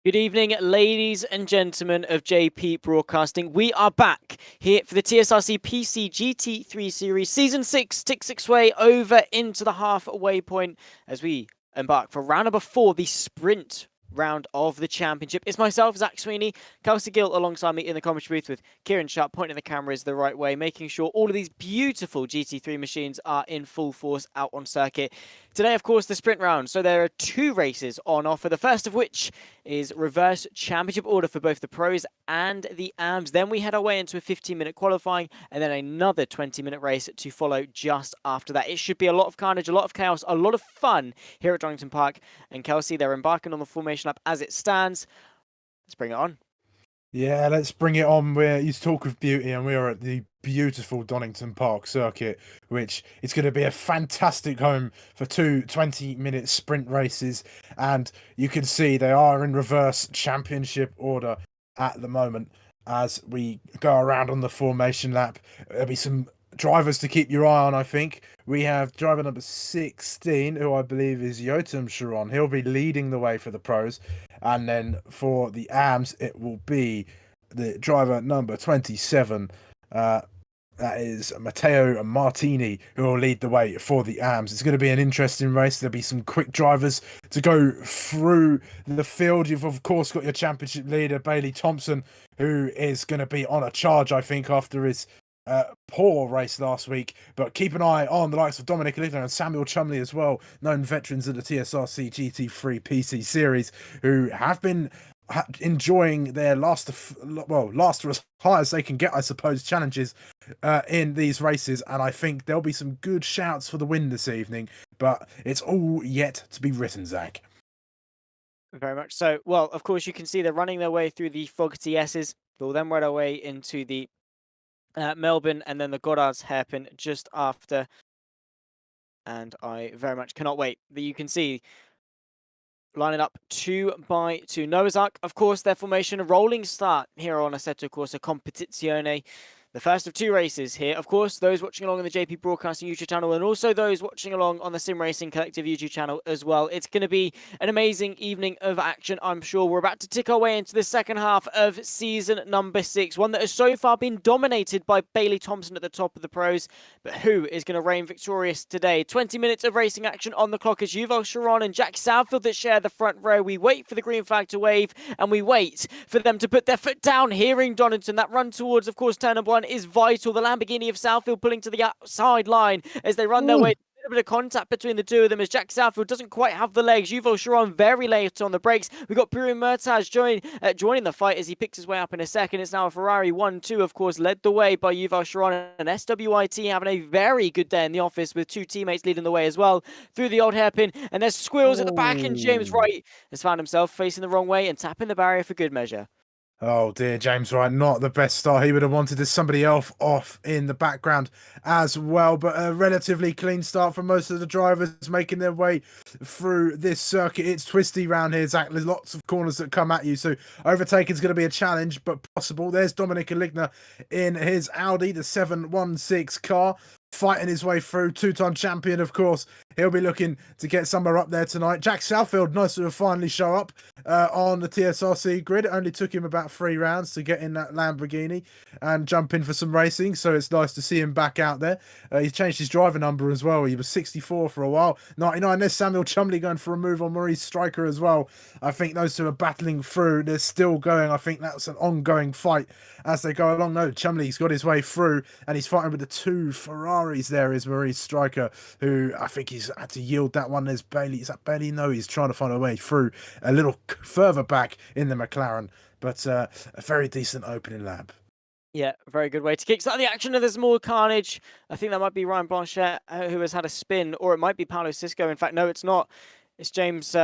Good evening, ladies and gentlemen of JP Broadcasting. We are back here for the TSRC PC GT3 Series Season 6, tick 6 way over into the halfway point as we embark for round number 4, the sprint round of the championship. It's myself, Zach Sweeney, Kelsey Gill alongside me in the commentary booth with Kieran Sharp pointing the cameras the right way, making sure all of these beautiful GT3 machines are in full force out on circuit. Today, of course, the sprint round. So there are 2 races on offer. The first of which is reverse championship order for both the pros and the AMs. Then we head our way into a 15-minute qualifying and then another 20-minute race to follow just after that. It should be a lot of carnage, a lot of chaos, a lot of fun here at Donington Park. And Kelsey, they're embarking on the formation lap as it stands. Let's bring it on. Yeah, let's bring it on. You talk of beauty, and we are at the beautiful Donington Park circuit, which is going to be a fantastic home for 2 20-minute sprint races. And you can see they are in reverse championship order at the moment as we go around on the formation lap. There'll be some drivers to keep your eye on, I think. We have driver number 16, who I believe is Yotam Sharon. He'll be leading the way for the pros. And then for the AMs, it will be the driver number 27. That is Matteo Martini, who will lead the way for the AMs. It's going to be an interesting race. There'll be some quick drivers to go through the field. You've, of course, got your championship leader, Bailey Thompson, who is going to be on a charge, I think, after his poor race last week. But keep an eye on the likes of Dominic Aligna and Samuel Chumley as well, known veterans of the TSRC GT3 PC Series, who have been enjoying their last to as high as they can get, I suppose, challenges in these races. And I think there'll be some good shouts for the win this evening, but it's all yet to be written, Zach. Very much so. Well, of course, you can see they're running their way through the Fogarty S's. They'll then ride our way into the Melbourne and then the Goddard's hairpin just after. And I very much cannot wait. You can see lining up 2 by 2. Noah's Ark, of course, their formation, a rolling start here on Assetto Corsa Competizione. The first of 2 races here. Of course, those watching along on the JP Broadcasting YouTube channel and also those watching along on the Sim Racing Collective YouTube channel as well. It's going to be an amazing evening of action, I'm sure. We're about to tick our way into the second half of season number 6, one that has so far been dominated by Bailey Thompson at the top of the pros. But who is going to reign victorious today? 20 minutes of racing action on the clock as Yuval Sharon and Jack Southfield that share the front row. We wait for the green flag to wave and we wait for them to put their foot down here in Donington. That run towards, of course, turn number 1 is vital. The Lamborghini of Southfield pulling to the outside line as they run their way. A bit of contact between the 2 of them as Jack Southfield doesn't quite have the legs. Yuval Sharon very late on the brakes. We've got Burim Murtaj joining the fight as he picks his way up in a second. It's now a Ferrari 1-2, of course, led the way by Yuval Sharon, and SWIT having a very good day in the office with 2 teammates leading the way as well through the old hairpin. And there's squirrels at the back, and James Wright has found himself facing the wrong way and tapping the barrier for good measure. Oh dear, James Wright, not the best start he would have wanted. There's somebody else off in the background as well, but a relatively clean start for most of the drivers making their way through this circuit. It's twisty round here, Zach. There's lots of corners that come at you, so overtaking is going to be a challenge, but possible. There's Dominic Aligna in his Audi, the 716 car, fighting his way through. 2-time champion, of course. He'll be looking to get somewhere up there tonight. Jack Southfield, nice to finally show up on the TSRC grid. It only took him about 3 rounds to get in that Lamborghini and jump in for some racing, so it's nice to see him back out there. He's changed his driver number as well. He was 64 for a while. 99, there's Samuel Chumley going for a move on Maurice Stryker as well. I think those 2 are battling through. They're still going. I think that's an ongoing fight as they go along. No, Chumley's got his way through, and he's fighting with the 2 Ferraris there is Maurice Stryker, who I think he's had to yield that one. There's Bailey. Is that Bailey? No, he's trying to find a way through a little further back in the McLaren, but a very decent opening lap. Yeah, very good way to kickstart the action. And there's more carnage. I think that might be Ryan Blanchett who has had a spin, or it might be Paulo Cisco. In fact, no, it's not. It's James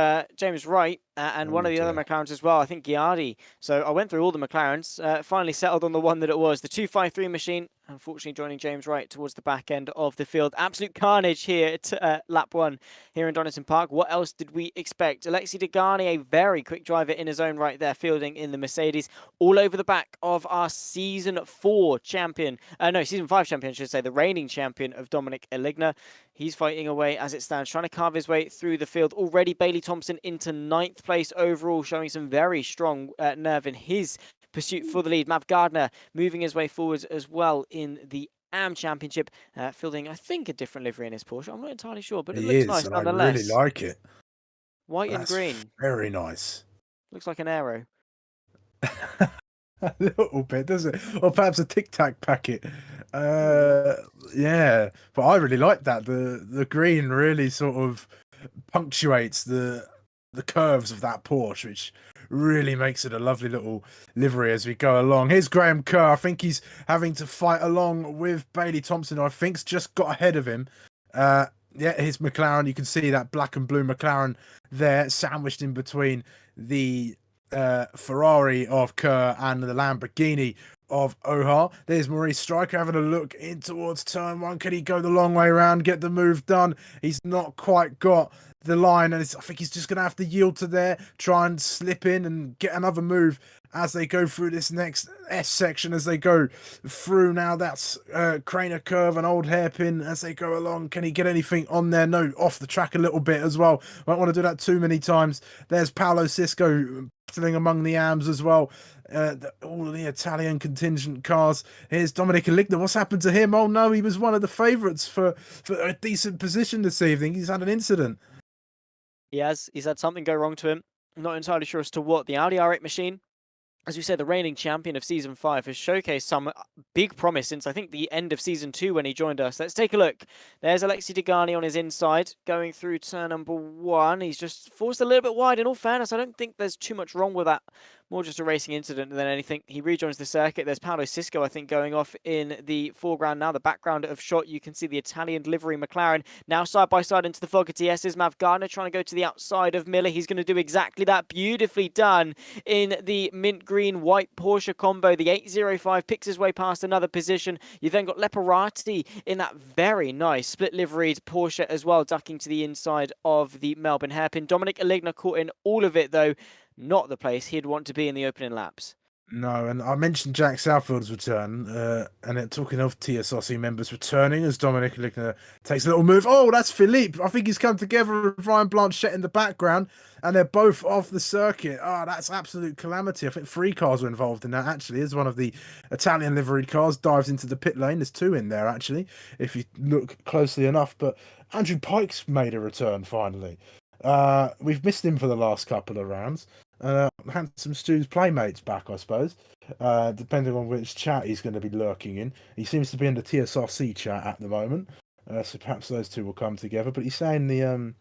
Wright and one of the other McLarens as well. I think Giardi. So I went through all the McLarens, finally settled on the one that it was. The 253 machine unfortunately joining James Wright towards the back end of the field. Absolute carnage here at lap 1 here in Donington Park. What else did we expect? Alexi Degani, a very quick driver in his own right there, fielding in the Mercedes, all over the back of our Season 5 champion, I should say, the reigning champion of Dominic Eligna. He's fighting away as it stands, trying to carve his way through the field. Already Bailey Thompson into 9th place overall, showing some very strong nerve in his pursuit for the lead. Mav Gardner moving his way forwards as well in the AM Championship, fielding, I think, a different livery in his Porsche. I'm not entirely sure, but it He looks is, nice and I really nonetheless. like it. White and That's green. very nice. Looks like an arrow. A little bit, does it? Or perhaps a Tic Tac packet. Yeah, but I really like that. The green really sort of punctuates the curves of that Porsche, which really makes it a lovely little livery as we go along. Here's Graham Kerr. I think he's having to fight along with Bailey Thompson, who I think's just got ahead of him. Yeah, his McLaren. You can see that black and blue McLaren there, sandwiched in between the Ferrari of Kerr and the Lamborghini of Ohar. There's Maurice Stryker having a look in towards turn 1. Can he go the long way around, get the move done? He's not quite got the line, and I think he's just going to have to yield to there, try and slip in and get another move as they go through this next S section, as they go through now. That's Craner Curve, an old hairpin as they go along. Can he get anything on there? No, off the track a little bit as well. Won't want to do that too many times. There's Paolo Cisco battling among the AMs as well. All of the Italian contingent cars. Here's Dominic Eligna. What's happened to him? Oh no, he was one of the favourites for a decent position this evening. He's had an incident. He's had something go wrong to him. I'm not entirely sure as to what. The Audi R8 machine, as we said, the reigning champion of Season 5, has showcased some big promise since, I think, the end of Season 2 when he joined us. Let's take a look. There's Alexi Degani on his inside, going through turn number 1. He's just forced a little bit wide. In all fairness, I don't think there's too much wrong with that. More just a racing incident than anything. He rejoins the circuit. There's Paolo Cisco, I think, going off in the foreground now. The background of shot, you can see the Italian livery McLaren now side by side into the Fogarty S's. Mav Gardner trying to go to the outside of Miller. He's going to do exactly that. Beautifully done in the mint green white Porsche combo. The 805 picks his way past another position. You then got Leparati in that very nice split liveried Porsche as well, ducking to the inside of the Melbourne hairpin. Dominic Eligna caught in all of it though. Not the place he'd want to be in the opening laps. No, and I mentioned Jack Southfield's return, and talking of TSRC members returning as Dominic Eligna takes a little move. Oh, that's Philippe. I think he's come together with Ryan Blanchette in the background, and they're both off the circuit. Oh, that's absolute calamity. I think 3 cars were involved in that, actually, as one of the Italian liveried cars dives into the pit lane. There's 2 in there, actually, if you look closely enough. But Andrew Pike's made a return, finally. We've missed him for the last couple of rounds. Handsome Stu's playmates back, I suppose, depending on which chat he's going to be lurking in. He seems to be in the TSRC chat at the moment, so perhaps those 2 will come together. But he's saying the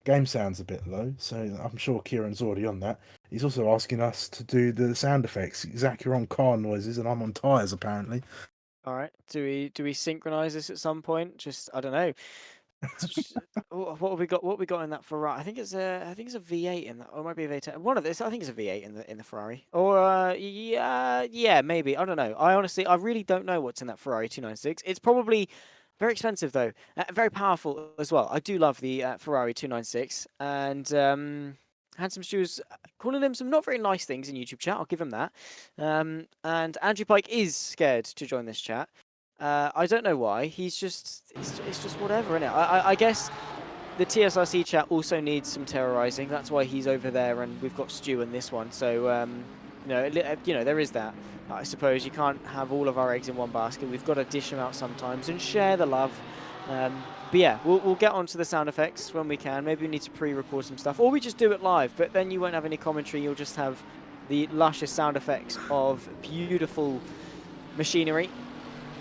game sounds a bit low, so I'm sure Kieran's already on that. He's also asking us to do the sound effects. Zach, you're on car noises, and I'm on tyres, apparently. All right, do we synchronize this at some point? Just, I don't know. What have we got? What we got in that Ferrari? I think it's a V8 in that, or it might be a V10. One of this, I think it's a V8 in the Ferrari. Or yeah, maybe. I don't know. I really don't know what's in that Ferrari 296. It's probably very expensive though, very powerful as well. I do love the Ferrari 296, and Handsome Stu's calling him some not very nice things in YouTube chat. I'll give him that. And Andrew Pike is scared to join this chat. I don't know why. It's just whatever, innit? I guess the TSRC chat also needs some terrorizing. That's why he's over there, and we've got Stu in this one. So, there is that. I suppose you can't have all of our eggs in one basket. We've got to dish them out sometimes and share the love. But yeah, we'll get onto the sound effects when we can. Maybe we need to pre-record some stuff, or we just do it live. But then you won't have any commentary. You'll just have the luscious sound effects of beautiful machinery.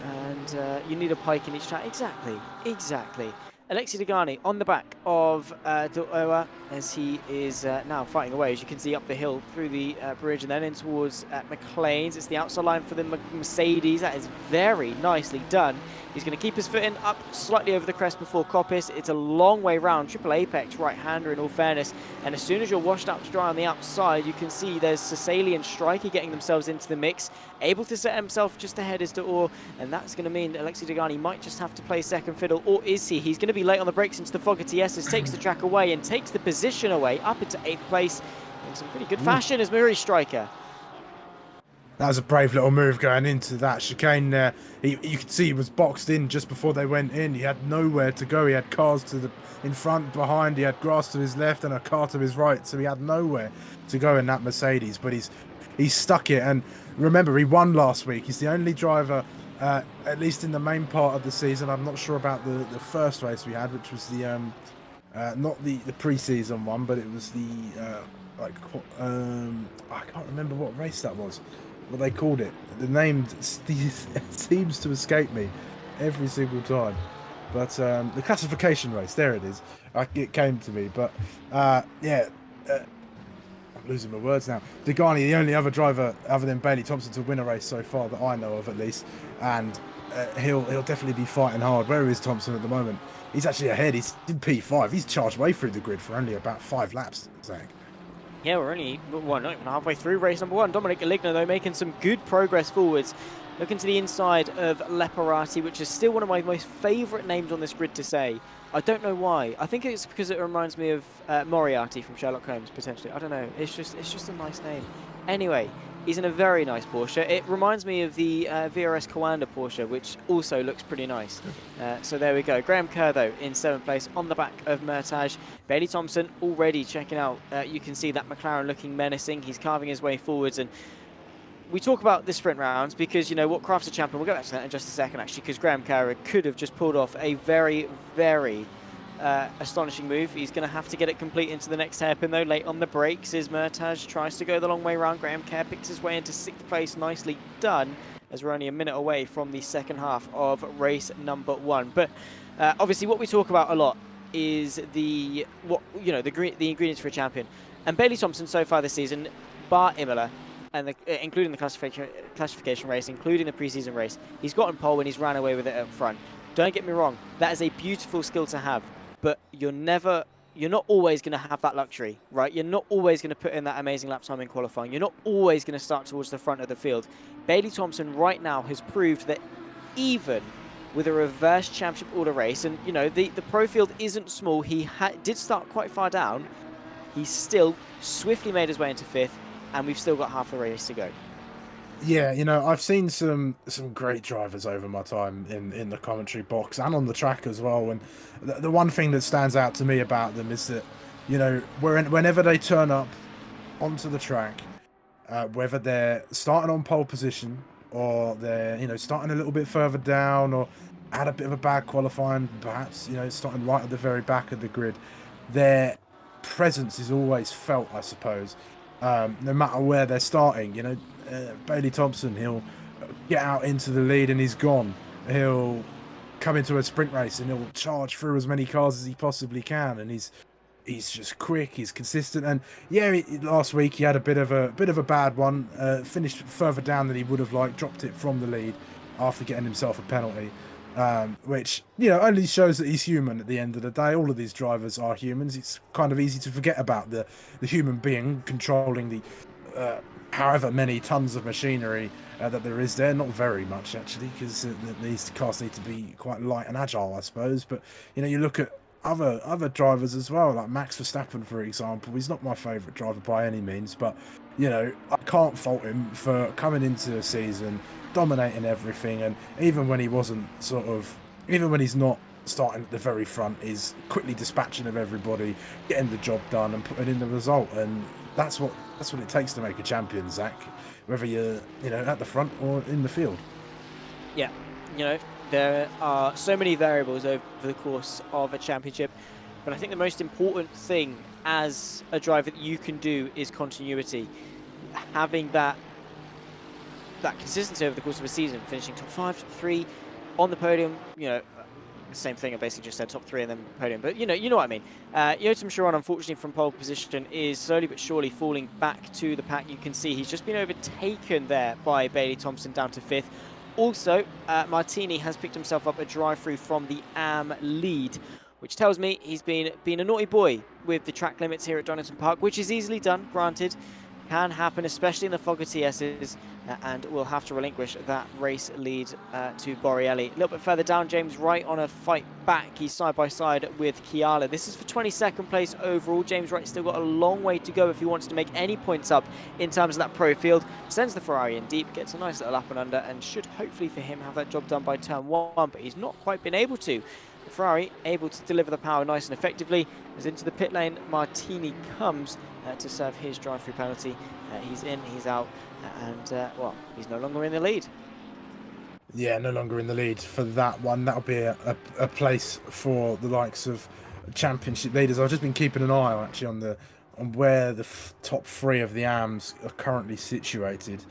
And you need a Pike in each chat. Exactly. Alexi Degani on the back of Doa as he is now fighting away, as you can see, up the hill through the bridge and then in towards McLean's. It's the outside line for the Mercedes. That is very nicely done. He's He's going to keep his foot in, up slightly over the crest before Coppice. It's a long way round. Triple Apex right-hander in all fairness. And as soon as you're washed out to dry on the outside, you can see there's Cecily and Striker getting themselves into the mix, able to set himself just ahead as to Orr, and that's going to mean that Alexi Degani might just have to play second fiddle, or is he? He's going to be late on the brakes into the Fogarty S's, takes the track away and takes the position away up into 8th place in some pretty good fashion as Marie Striker. That was a brave little move going into that chicane there. You could see he was boxed in just before they went in. He had nowhere to go. He had cars in front, behind. He had grass to his left and a car to his right. So he had nowhere to go in that Mercedes. But he's stuck it. And remember, he won last week. He's the only driver, at least in the main part of the season. I'm not sure about the first race we had, which was the not the pre-season one, but it was the I can't remember what race that was. What they called it. The name seems to escape me every single time. But the classification race, there it is. It came to me. But yeah, I'm losing my words now. Degani, the only other driver other than Bailey Thompson to win a race so far that I know of, at least. And he'll definitely be fighting hard. Where is Thompson at the moment? He's actually ahead. He's in P5. He's charged way through the grid for only about 5 laps, Zach. Yeah, we're only, well, not even halfway through race number 1. Dominic Aligna, though, making some good progress forwards. Looking to the inside of Leparati, which is still one of my most favourite names on this grid to say. I don't know why. I think it's because it reminds me of Moriarty from Sherlock Holmes, potentially. I don't know. It's just a nice name. Anyway, he's in a very nice Porsche. It reminds me of the VRS Coanda Porsche, which also looks pretty nice. So there we go. Graham Kerr, though, in 7th place on the back of Murtaj. Bailey Thompson already checking out. You can see that McLaren looking menacing. He's carving his way forwards. And we talk about the sprint rounds because, you know, what crafts a champion. We'll go back to that in just a second, actually, because Graham Kerr could have just pulled off a very, very astonishing move. He's going to have to get it complete into the next hairpin, though. Late on the brakes is Murtaj. Tries to go the long way round. Graham Kerr picks his way into 6th place. Nicely done, as we're only a minute away from the second half of race number 1. But obviously, what we talk about a lot is the ingredients for a champion. And Bailey Thompson so far this season, bar Imola, and including the classification race, including the preseason race, he's gotten pole and he's ran away with it up front. Don't get me wrong, that is a beautiful skill to have, but you're not always going to have that luxury, right? You're not always going to put in that amazing lap time in qualifying. You're not always going to start towards the front of the field. Bailey Thompson right now has proved that even with a reverse championship order race, and you know the pro field isn't small, he did start quite far down, he still swiftly made his way into 5th, and we've still got half the race to go. Yeah, you know, I've seen some great drivers over my time in the commentary box and on the track as well. And the one thing that stands out to me about them is that, you know, whenever they turn up onto the track, whether they're starting on pole position or they're, you know, starting a little bit further down or had a bit of a bad qualifying, perhaps, you know, starting right at the very back of the grid, their presence is always felt, I suppose. No matter where they're starting, you know, Bailey Thompson, he'll get out into the lead and he's gone. He'll come into a sprint race and he'll charge through as many cars as he possibly can, and he's just quick, he's consistent. And yeah, last week he had a bit of a bad one, finished further down than he would have liked, dropped it from the lead after getting himself a penalty. Which, you know, only shows that he's human at the end of the day. All of these drivers are humans. It's kind of easy to forget about the human being controlling the however many tons of machinery that there is there. Not very much, actually, because these cars need to be quite light and agile, I suppose. But, you know, you look at other drivers as well, like Max Verstappen, for example. He's not my favourite driver by any means, but, you know, I can't fault him for coming into a season, dominating everything, and even when he's not starting at the very front, he's quickly dispatching of everybody, getting the job done and putting in the result. And that's what it takes to make a champion, Zach, whether you're, you know, at the front or in the field. Yeah, you know, there are so many variables over the course of a championship, but I think the most important thing as a driver that you can do is continuity. Having that consistency over the course of a season, finishing top 5, top 3 on the podium, you know, same thing I basically just said, top 3 and then podium, but you know what I mean. Yotam Sharon, unfortunately, from pole position is slowly but surely falling back to the pack. You can see he's just been overtaken there by Bailey Thompson down to 5th. Also, Martini has picked himself up a drive-through from the AM lead, which tells me he's been a naughty boy with the track limits here at Donington Park, which is easily done, granted. Can happen, especially in the Fogger TSs, and we'll have to relinquish that race lead to Borrielli. A little bit further down, James Wright on a fight back. He's side by side with Kiala. This is for 22nd place overall. James Wright still got a long way to go if he wants to make any points up in terms of that pro field. Sends the Ferrari in deep, gets a nice little up and under, and should hopefully for him have that job done by turn 1, but he's not quite been able to. The Ferrari able to deliver the power nice and effectively. As into the pit lane, Martini comes to serve his drive-through penalty. He's in, he's out, and well, he's no longer in the lead. Yeah, no longer in the lead for that one. That'll be a place for the likes of championship leaders. I've just been keeping an eye actually on where the top 3 of the AMs are currently situated.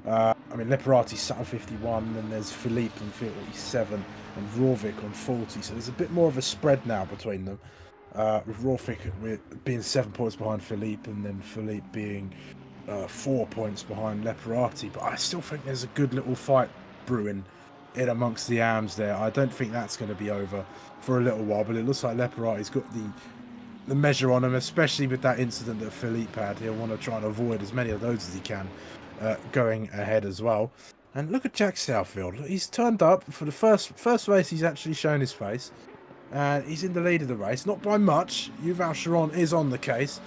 I mean, Leparati's sat on 51, and there's Philippe on 47, and Rovik on 40. So there's a bit more of a spread now between them. With Rovik being 7 points behind Philippe, and then Philippe being 4 points behind Leparati. But I still think there's a good little fight brewing in amongst the AMs there. I don't think that's going to be over for a little while, but it looks like Leparati's got the measure on him, especially with that incident that Philippe had. He'll want to try and avoid as many of those as he can going ahead as well. And look at Jack Southfield. He's turned up for the first race. He's actually shown his face. He's in the lead of the race, not by much. Yuval Sharon is on the case,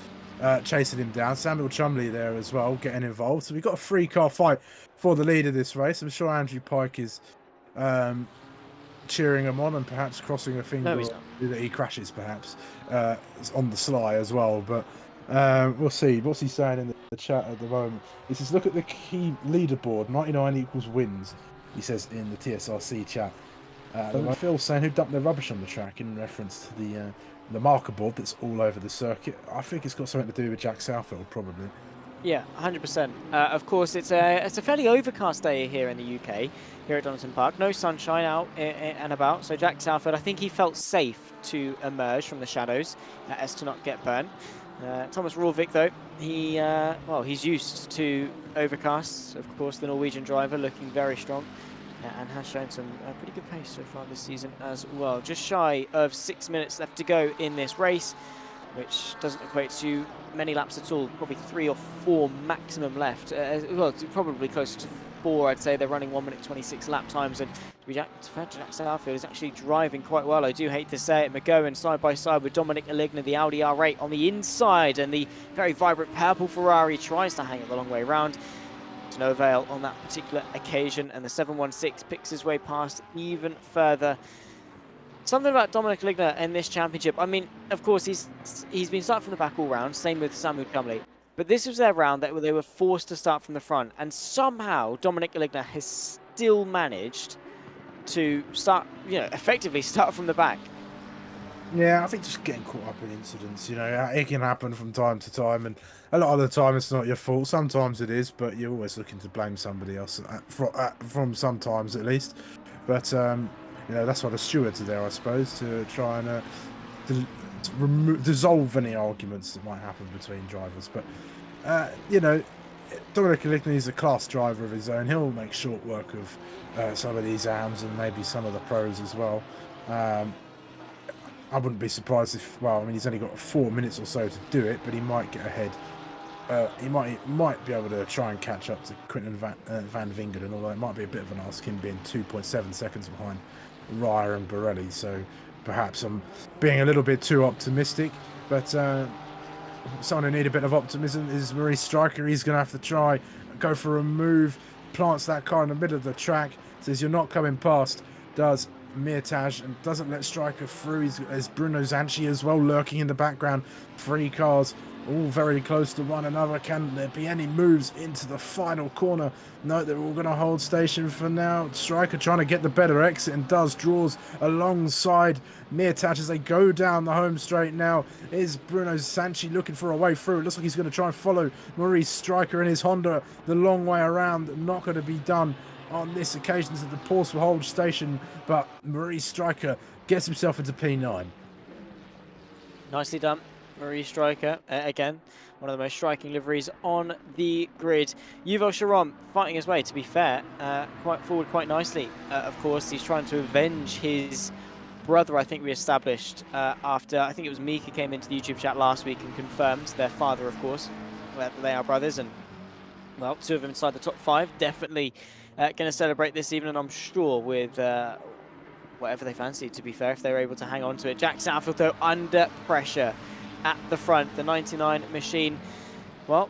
chasing him down. Samuel Chumley there as well, getting involved. So we've got a 3-car fight for the lead of this race. I'm sure Andrew Pike is cheering him on and perhaps crossing a finger that he crashes, perhaps, on the sly as well. But we'll see. What's he saying in the chat at the moment? He says, look at the key leaderboard. 99 equals wins, he says in the TSRC chat. Phil saying who dumped their rubbish on the track in reference to the marker board that's all over the circuit. I think it's got something to do with Jack Southfield, probably. Yeah, 100%. Of course, it's a fairly overcast day here in the UK, here at Donington Park. No sunshine out and about. So Jack Southfield, I think he felt safe to emerge from the shadows as to not get burned. Thomas Rovik, though, he's used to overcasts. Of course, the Norwegian driver looking very strong. And has shown some pretty good pace so far this season as well. Just shy of 6 minutes left to go in this race, which doesn't equate to many laps at all. Probably 3 or 4 maximum left. Well, probably closer to 4, I'd say. They're running 1 minute 26 lap times, and Jack Southfield is actually driving quite well. I do hate to say it. McGowan side by side with Dominic Aligna, the Audi R8 on the inside, and the very vibrant purple Ferrari tries to hang it the long way round. To no avail on that particular occasion, and the 716 picks his way past even further. Something about Dominic Aligna in this championship. I mean, of course, he's been starting from the back all round. Same with Samuel Chumley. But this was their round that they were forced to start from the front, and somehow Dominic Aligna has still managed to start, effectively start from the back. Yeah, I think just getting caught up in incidents, it can happen from time to time, and a lot of the time it's not your fault. Sometimes it is, but you're always looking to blame somebody else, from sometimes at least. But, that's why the stewards are there, I suppose, to try and dissolve any arguments that might happen between drivers. But, Dominic Aligny is a class driver of his own. He'll make short work of some of these AMs and maybe some of the pros as well. I wouldn't be surprised if, he's only got 4 minutes or so to do it, but he might get ahead. He might be able to try and catch up to Quinten van Vingeren, although it might be a bit of an ask, him being 2.7 seconds behind Raya and Borelli. So perhaps I'm being a little bit too optimistic, but someone who needs a bit of optimism is Maurice Stryker. He's going to have to try, go for a move, plants that car in the middle of the track, says you're not coming past, does Mirtaj, and doesn't let Stryker through. There's Bruno Zanchi as well lurking in the background. 3 cars all very close to one another. Can there be any moves into the final corner? No, they're all going to hold station for now. Stryker trying to get the better exit and draws alongside Mirtaj as they go down the home straight now. Is Bruno Zanchi looking for a way through? It looks like he's going to try and follow Maurice Stryker in his Honda the long way around. Not going to be done on this occasion at the Portsmouth hold station, but Maurice Stryker gets himself into P9. Nicely done. Marie Striker, again, one of the most striking liveries on the grid. Yuval Sharon fighting his way, to be fair, quite forward quite nicely. Of course, he's trying to avenge his brother, I think we established after, I think it was Mika came into the YouTube chat last week and confirmed, their father, of course, that they are brothers, and, well, 2 of them inside the top 5, definitely going to celebrate this evening, I'm sure, with whatever they fancy, to be fair, if they were able to hang on to it. Jack Southfield, though, under pressure at the front. The 99 machine, well,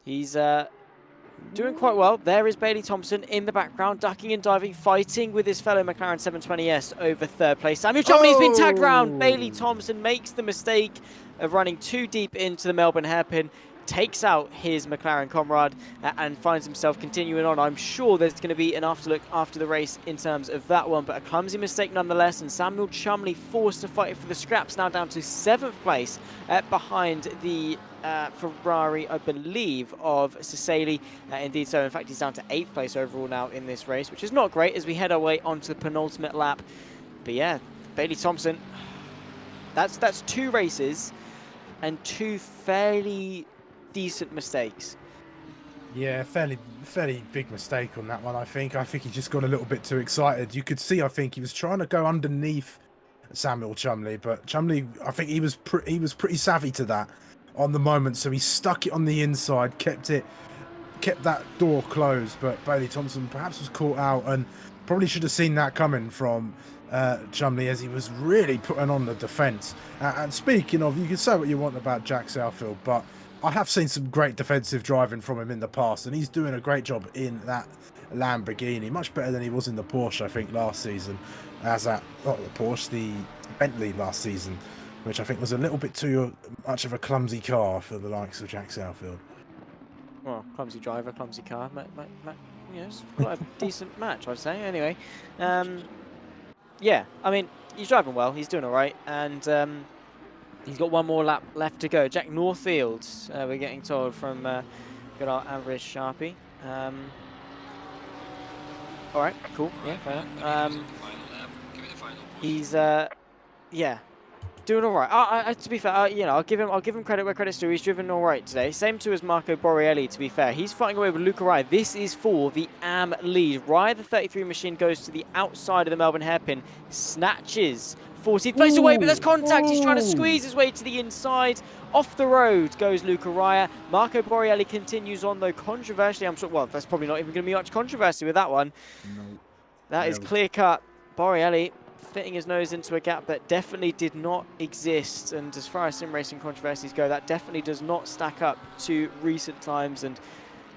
he's doing quite well. There is Bailey Thompson in the background, ducking and diving, fighting with his fellow McLaren 720S over 3rd place. Samuel Chumley's been tagged round. Bailey Thompson makes the mistake of running too deep into the Melbourne hairpin, takes out his McLaren comrade and finds himself continuing on. I'm sure there's going to be an afterlook after the race in terms of that one, but a clumsy mistake nonetheless, and Samuel Chumley forced to fight for the scraps, now down to 7th place behind the Ferrari, I believe, of Cecily. Indeed so. In fact, he's down to 8th place overall now in this race, which is not great as we head our way onto the penultimate lap. But yeah, Bailey Thompson, that's 2 races and 2 fairly decent mistakes. Yeah, fairly big mistake on that one, I think. I think he just got a little bit too excited. You could see, I think, he was trying to go underneath Samuel Chumley, but Chumley, I think he was pretty savvy to that on the moment, so he stuck it on the inside, kept that door closed, but Bailey Thompson perhaps was caught out and probably should have seen that coming from Chumley, as he was really putting on the defence. And speaking of, you can say what you want about Jack Southfield, but I have seen some great defensive driving from him in the past, and he's doing a great job in that Lamborghini, much better than he was in the Porsche, I think, last season. Not the Porsche, the Bentley last season, which I think was a little bit too much of a clumsy car for the likes of Jack Southfield. Well, clumsy driver, clumsy car, you know, it's quite a decent match, I'd say. Anyway, yeah, I mean, he's driving well, he's doing all right, and he's got 1 more lap left to go. Jack Northfield, we're getting told from good old average Sharpie. All right, cool, yeah, fair enough. He's, yeah, doing all right. To be fair, you know, I'll give him credit where credit's due. He's driven all right today. Same too as Marco Borrielli, to be fair. He's fighting away with Luca Rye. This is for the AM lead. Rye, the 33 machine, goes to the outside of the Melbourne hairpin, snatches 14th place away, but there's contact. He's trying to squeeze his way to the inside. Off the road goes Luca Raya. Marco Borrielli continues on, though, controversially. I'm sure, well, there's probably not even going to be much controversy with that one. No. That is clear-cut. Borrielli fitting his nose into a gap that definitely did not exist. And as far as sim racing controversies go, that definitely does not stack up to recent times. And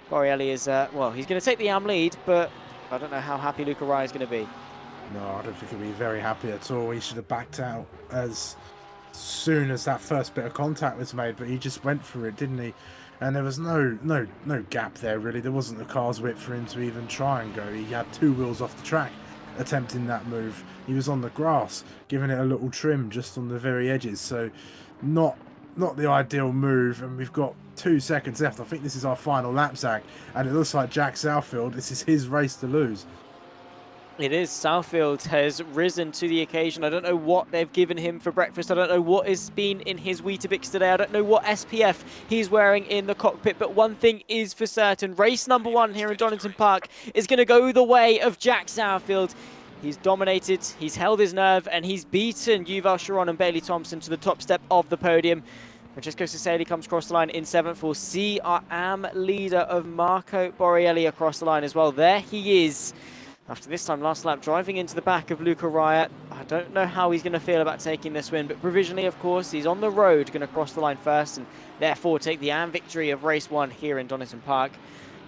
Borrielli is, well, he's going to take the AM lead, but I don't know how happy Luca Raya is going to be. No, I don't think he'll be very happy at all. He should have backed out as soon as that first bit of contact was made, but he just went for it, didn't he? And there was no gap there, really. There wasn't the car's width for him to even try and go. He had 2 wheels off the track attempting that move. He was on the grass, giving it a little trim just on the very edges. So not the ideal move. And we've got 2 seconds left. I think this is our final lap, Zach. And it looks like Jack Southfield, this is his race to lose. It is. Southfield has risen to the occasion. I don't know what they've given him for breakfast. I don't know what has been in his Weetabix today. I don't know what SPF he's wearing in the cockpit. But one thing is for certain. Race number 1 here in Donington Park is going to go the way of Jack Southfield. He's dominated, he's held his nerve, and he's beaten Yuval Sharon and Bailey Thompson to the top step of the podium. Francesco Ceceli comes across the line in 7th. We'll see our AM leader of Marco Borrielli across the line as well. There he is. After this time last lap, driving into the back of Luca Raya. I don't know how he's going to feel about taking this win, but provisionally, of course, he's on the road, going to cross the line first, and therefore take the AM victory of race 1 here in Donington Park.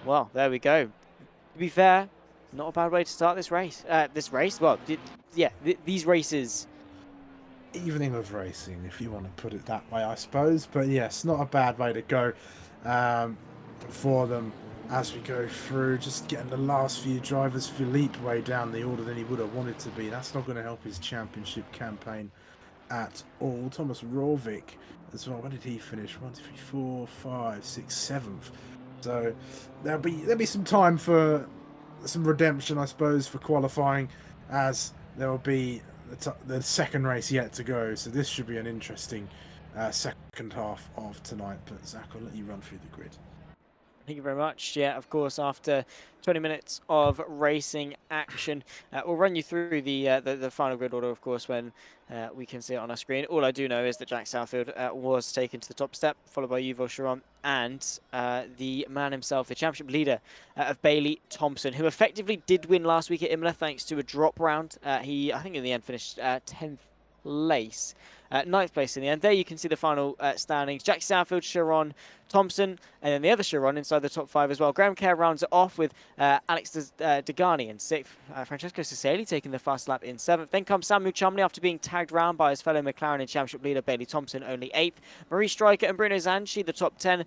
Well, there we go. To be fair, not a bad way to start this race. Well, yeah, these races. Evening of racing, if you want to put it that way, I suppose. But yes, not a bad way to go for them. As we go through, just getting the last few drivers, Philippe way down the order than he would have wanted to be. That's not going to help his championship campaign at all. Thomas Rovik as well. Where did he finish? 1, 2, 3, 4, 5, 6, 7th. So there'll be some time for some redemption, I suppose, for qualifying, as there will be the second race yet to go. So this should be an interesting second half of tonight. But Zach, I'll let you run through the grid. Thank you very much. Yeah, of course, after 20 minutes of racing action, we'll run you through the final grid order, of course, when we can see it on our screen. All I do know is that Jack Southfield was taken to the top step, followed by Yuval Sharon and the man himself, the championship leader of Bailey Thompson, who effectively did win last week at Imola thanks to a drop round. He, I think in the end, finished 10th place. 9th place in the end. There you can see the final standings. Jack Southfield, Sharon, Thompson, and then the other Sharon inside the top 5 as well. Graham Kerr rounds it off with Alex Degani in 6th. Francesco Ciceli taking the fast lap in 7th. Then comes Samuel Chumley after being tagged round by his fellow McLaren and championship leader Bailey Thompson, only 8th. Marie Stryker and Bruno Zanchi, the top 10,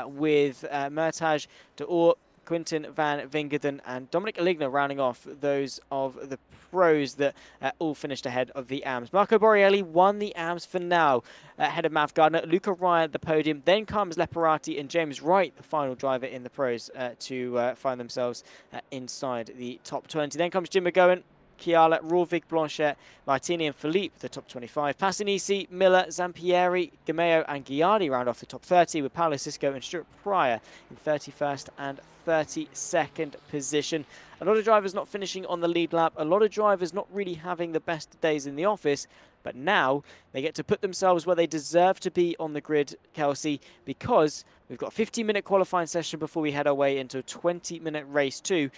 with Mertage de Quinten van Wingerden and Dominic Aligna rounding off those of the pros that all finished ahead of the AMS. Marco Borrielli won the AMS for now, ahead of Mav Gardner. Luca Ryan at the podium. Then comes Leparati and James Wright, the final driver in the pros, to find themselves inside the top 20. Then comes Jim McGowan, Chiala, Rovig, Blanchet, Martini and Philippe, the top 25. Passanisi, Miller, Zampieri, Gameo and Ghiardi round off the top 30, with Paolo Cisco and Stuart Pryor in 31st and 32nd position. A lot of drivers not finishing on the lead lap, a lot of drivers not really having the best days in the office, but now they get to put themselves where they deserve to be on the grid, Kelsey, because we've got a 15-minute qualifying session before we head our way into a 20-minute race too.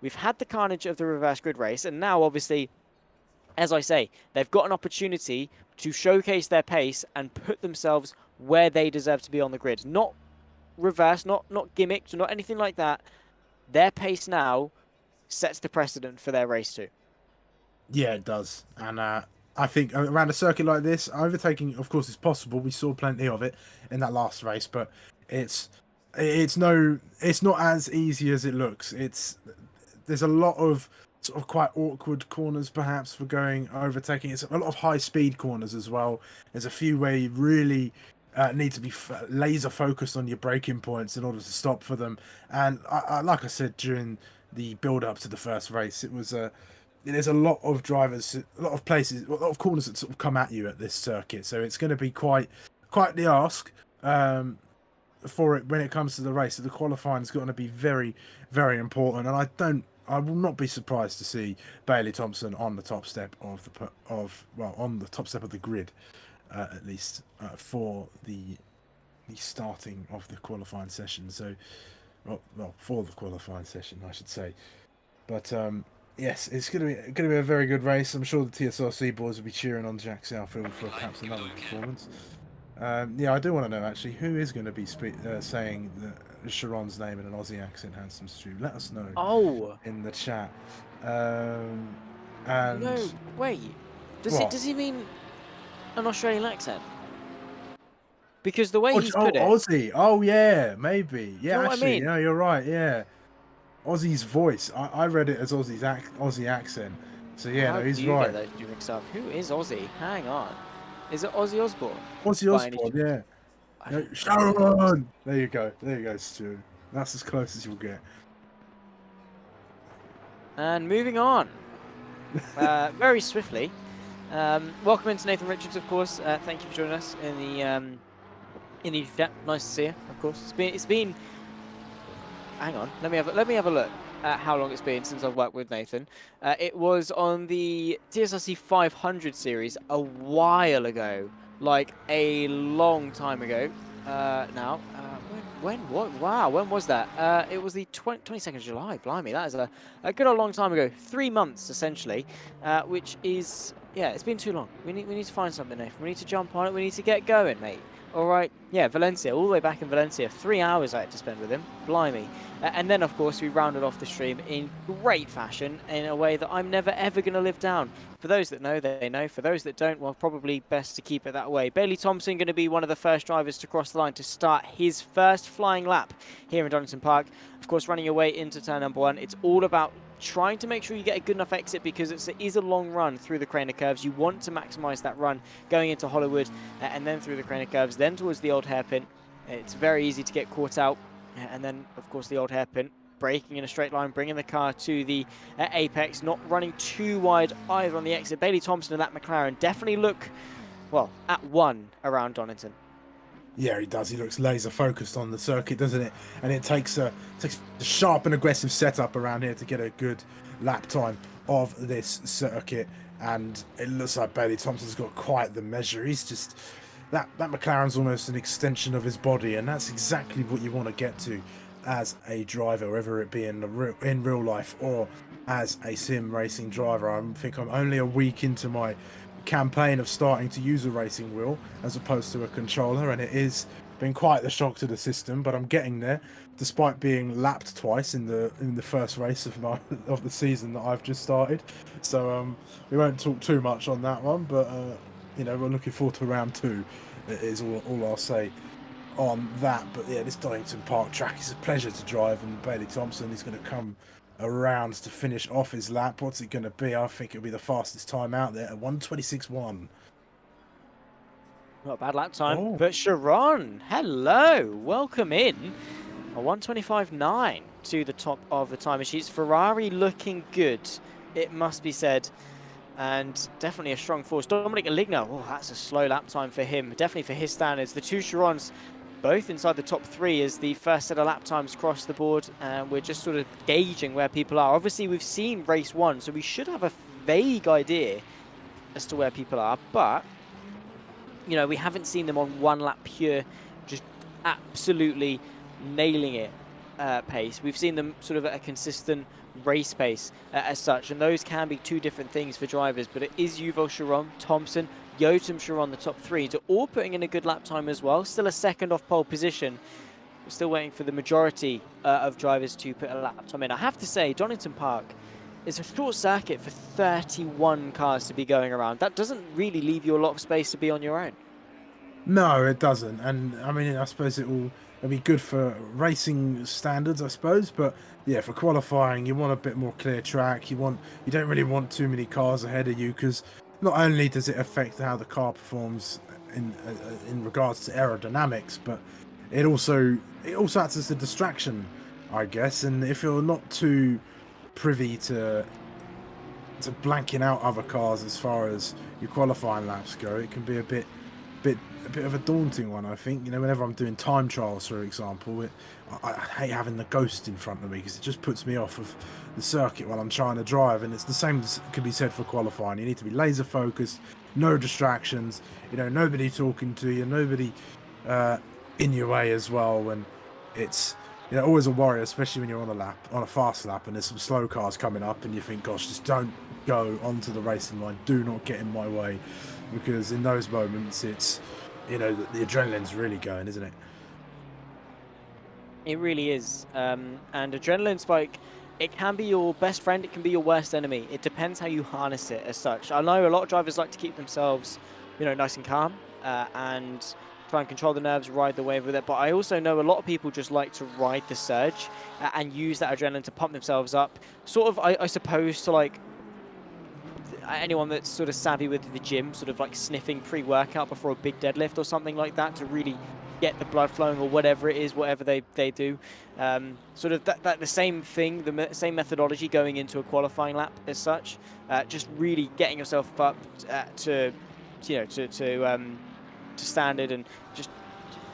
We've had the carnage of the reverse grid race, and now, obviously, as I say, they've got an opportunity to showcase their pace and put themselves where they deserve to be on the grid. Not reverse, not gimmicked, not anything like that. Their pace now sets the precedent for their race too. Yeah, it does. And I think around a circuit like this, overtaking, of course, is possible. We saw plenty of it in that last race, but it's not as easy as it looks. There's a lot of sort of quite awkward corners, perhaps, for going overtaking. It's a lot of high-speed corners as well. There's a few where you really need to be laser focused on your braking points in order to stop for them. And like I said during the build-up to the first race, there's a lot of drivers, a lot of places, a lot of corners that sort of come at you at this circuit. So it's going to be quite the ask for it when it comes to the race. So the qualifying is going to be very, very important. And I will not be surprised to see Bailey Thompson on the top step of the grid, at least for the starting of the qualifying session. So, for the qualifying session, I should say. But yes, it's going to be a very good race. I'm sure the TSRC boys will be cheering on Jack Southfield for perhaps another performance. Yeah, I do want to know actually who is going to be saying Sharon's name in an Aussie accent, Handsome Stew. Let us know in the chat. And no, wait. Does he mean an Australian accent? Because the way he's put it, Aussie. Oh yeah, maybe. Yeah, you know actually, what I mean? no, you're right. Yeah, Aussie's voice. I read it as Aussie accent. So yeah, no, he's right. Get those two mixed up? Who is Aussie? Hang on. Is it Ozzy Osbourne? Ozzy Osbourne, yeah. No, Sharon! There you go, Stu. That's as close as you'll get. And moving on, very swiftly. Welcome into Nathan Richards, of course. Thank you for joining us in the chat. Nice to see you, of course. It's been. Hang on, let me have a look at how long it's been since I've worked with Nathan. It was on the TSRC 500 series a while ago, like a long time ago. Now, what? Wow, when was that? It was the 22nd of July. Blimey, that is a good old long time ago. 3 months essentially, which is it's been too long. We need to find something, Nathan. We need to jump on it. We need to get going, mate. All right, yeah, Valencia, all the way back in Valencia. 3 hours I had to spend with him. Blimey. And then, of course, we rounded off the stream in great fashion in a way that I'm never, ever going to live down. For those that know, they know. For those that don't, well, probably best to keep it that way. Bailey Thompson going to be one of the first drivers to cross the line to start his first flying lap here in Donington Park. Of course, running your way into turn number 1. It's all about trying to make sure you get a good enough exit because it is a long run through the Craner curves. You want to maximize that run going into Hollywood and then through the Craner curves, then towards the old hairpin. It's very easy to get caught out. And then, of course, the old hairpin, braking in a straight line, bringing the car to the apex, not running too wide either on the exit. Bailey Thompson and that McLaren definitely look well, at 1 around Donington. Yeah, he does. He looks laser focused on the circuit, doesn't it? And it takes a sharp and aggressive setup around here to get a good lap time of this circuit. And it looks like Bailey Thompson's got quite the measure. He's just that McLaren's almost an extension of his body, and that's exactly what you want to get to as a driver, whether it be in real life or as a sim racing driver. I think I'm only a week into my campaign of starting to use a racing wheel as opposed to a controller, and it is been quite the shock to the system, but I'm getting there despite being lapped twice in the first race of the season that I've just started. So we won't talk too much on that one, but you know, we're looking forward to round 2 is all I'll say on that. But yeah, this Donington Park track is a pleasure to drive, and Bailey Thompson is going to come around to finish off his lap. What's it going to be? I think it'll be the fastest time out there at 1:26.1. Not a bad lap time. Oh. But Sharon, hello, welcome in. A 1:25.9 to the top of the timer sheets. Ferrari looking good, it must be said. And definitely a strong force. Dominic Aligna, oh, that's a slow lap time for him. Definitely for his standards. The two Chirons both inside the top 3 as the first set of lap times cross the board. And we're just sort of gauging where people are. Obviously, we've seen race 1, so we should have a vague idea as to where people are. But, you know, we haven't seen them on one lap pure, just absolutely nailing it pace. We've seen them sort of at a consistent race pace as such, and those can be two different things for drivers, but it is Yuval Sharon, Thompson, Yotam Sharon, the top 3, to all putting in a good lap time as well. Still a second off pole position. We're still waiting for the majority of drivers to put a lap time in. I have to say, Donington Park is a short circuit for 31 cars to be going around. That doesn't really leave you a lot of space to be on your own. No, it doesn't. And I mean, I suppose it'll be good for racing standards, I suppose. But yeah, for qualifying, you want a bit more clear track. You don't really want too many cars ahead of you, because not only does it affect how the car performs in regards to aerodynamics, but it also acts as a distraction, I guess. And if you're not too privy to blanking out other cars as far as your qualifying laps go, it can be a bit of a daunting one, I think. You know, whenever I'm doing time trials, for example, I hate having the ghost in front of me, because it just puts me off of the circuit while I'm trying to drive. And it's the same as could be said for qualifying. You need to be laser focused, no distractions, you know, nobody talking to you, nobody in your way as well. And it's, you know, always a worry, especially when you're on a fast lap and there's some slow cars coming up and you think, gosh, just don't go onto the racing line, do not get in my way. Because in those moments, it's, you know, the adrenaline's really going, isn't it? It really is. And adrenaline spike, it can be your best friend, it can be your worst enemy. It depends how you harness it as such. I know a lot of drivers like to keep themselves, you know, nice and calm and try and control the nerves, ride the wave with it. But I also know a lot of people just like to ride the surge and use that adrenaline to pump themselves up. Sort of, I suppose, to like anyone that's sort of savvy with the gym, sort of like sniffing pre-workout before a big deadlift or something like that, to really get the blood flowing, or whatever it is, whatever they do. Sort of the same thing, the same methodology going into a qualifying lap as such. Just really getting yourself up to standard, and just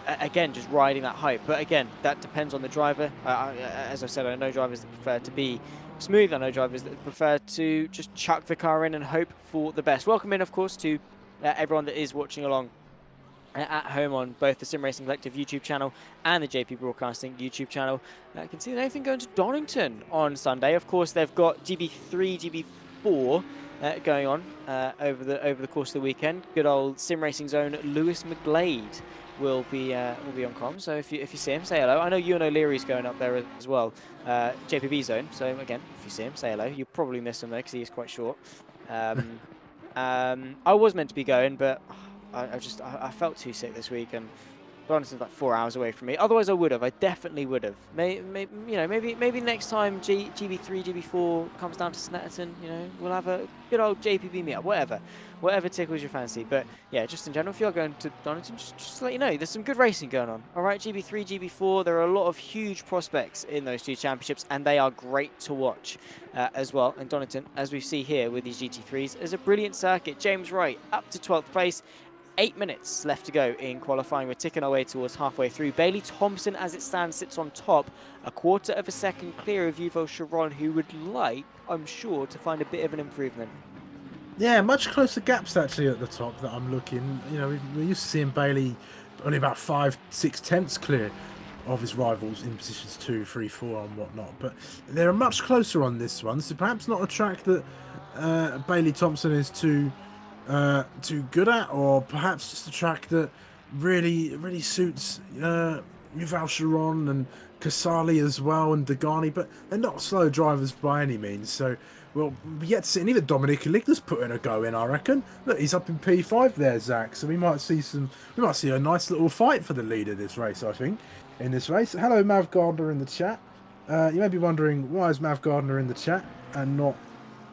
again, just riding that hype. But again, that depends on the driver. As I said, I know drivers that prefer to be smooth. I know drivers that prefer to just chuck the car in and hope for the best. Welcome in, of course, to everyone that is watching along at home on both the Sim Racing Collective YouTube channel and the JP Broadcasting YouTube channel. I can see anything going to Donington on Sunday. Of course, they've got GB3, GB4 going on over the course of the weekend. Good old Sim Racing's own Lewis McGlade will be on comm. So if you see him, say hello. I know Ewan O'Leary's going up there as well, JPB zone. So again, if you see him, say hello. You'll probably miss him though, because he is quite short. I was meant to be going, but I felt too sick this week, and Donington's like 4 hours away from me. Otherwise, I would have. I definitely would have. Maybe next time GB3, GB4 comes down to Snetterton, you know, we'll have a good old JPB meetup. Whatever tickles your fancy. But yeah, just in general, if you're going to Donington, just to let you know, there's some good racing going on. All right, GB3, GB4. There are a lot of huge prospects in those two championships, and they are great to watch as well. And Donington, as we see here with these GT3s, is a brilliant circuit. James Wright up to 12th place. 8 minutes left to go in qualifying. We're ticking our way towards halfway through. Bailey Thompson, as it stands, sits on top, a quarter of a second clear of Yuval Sharon, who would like, I'm sure, to find a bit of an improvement. Yeah, much closer gaps actually at the top that I'm looking. You know, we're used to seeing Bailey only about 5-6 tenths clear of his rivals in positions 2, 3, 4 and whatnot. But they're much closer on this one. So perhaps not a track that Bailey Thompson is too good at, or perhaps just a track that really suits Yuval Sharon and Casali as well, and Degani, but they're not slow drivers by any means. So we'll be yet to see. And even Dominic Aligna's put in a go in, I reckon. Look, he's up in P5 there, Zach. So we might see a nice little fight for the lead of this race, I think, in this race. Hello, Mav Gardner in the chat. You may be wondering, why is Mav Gardner in the chat and not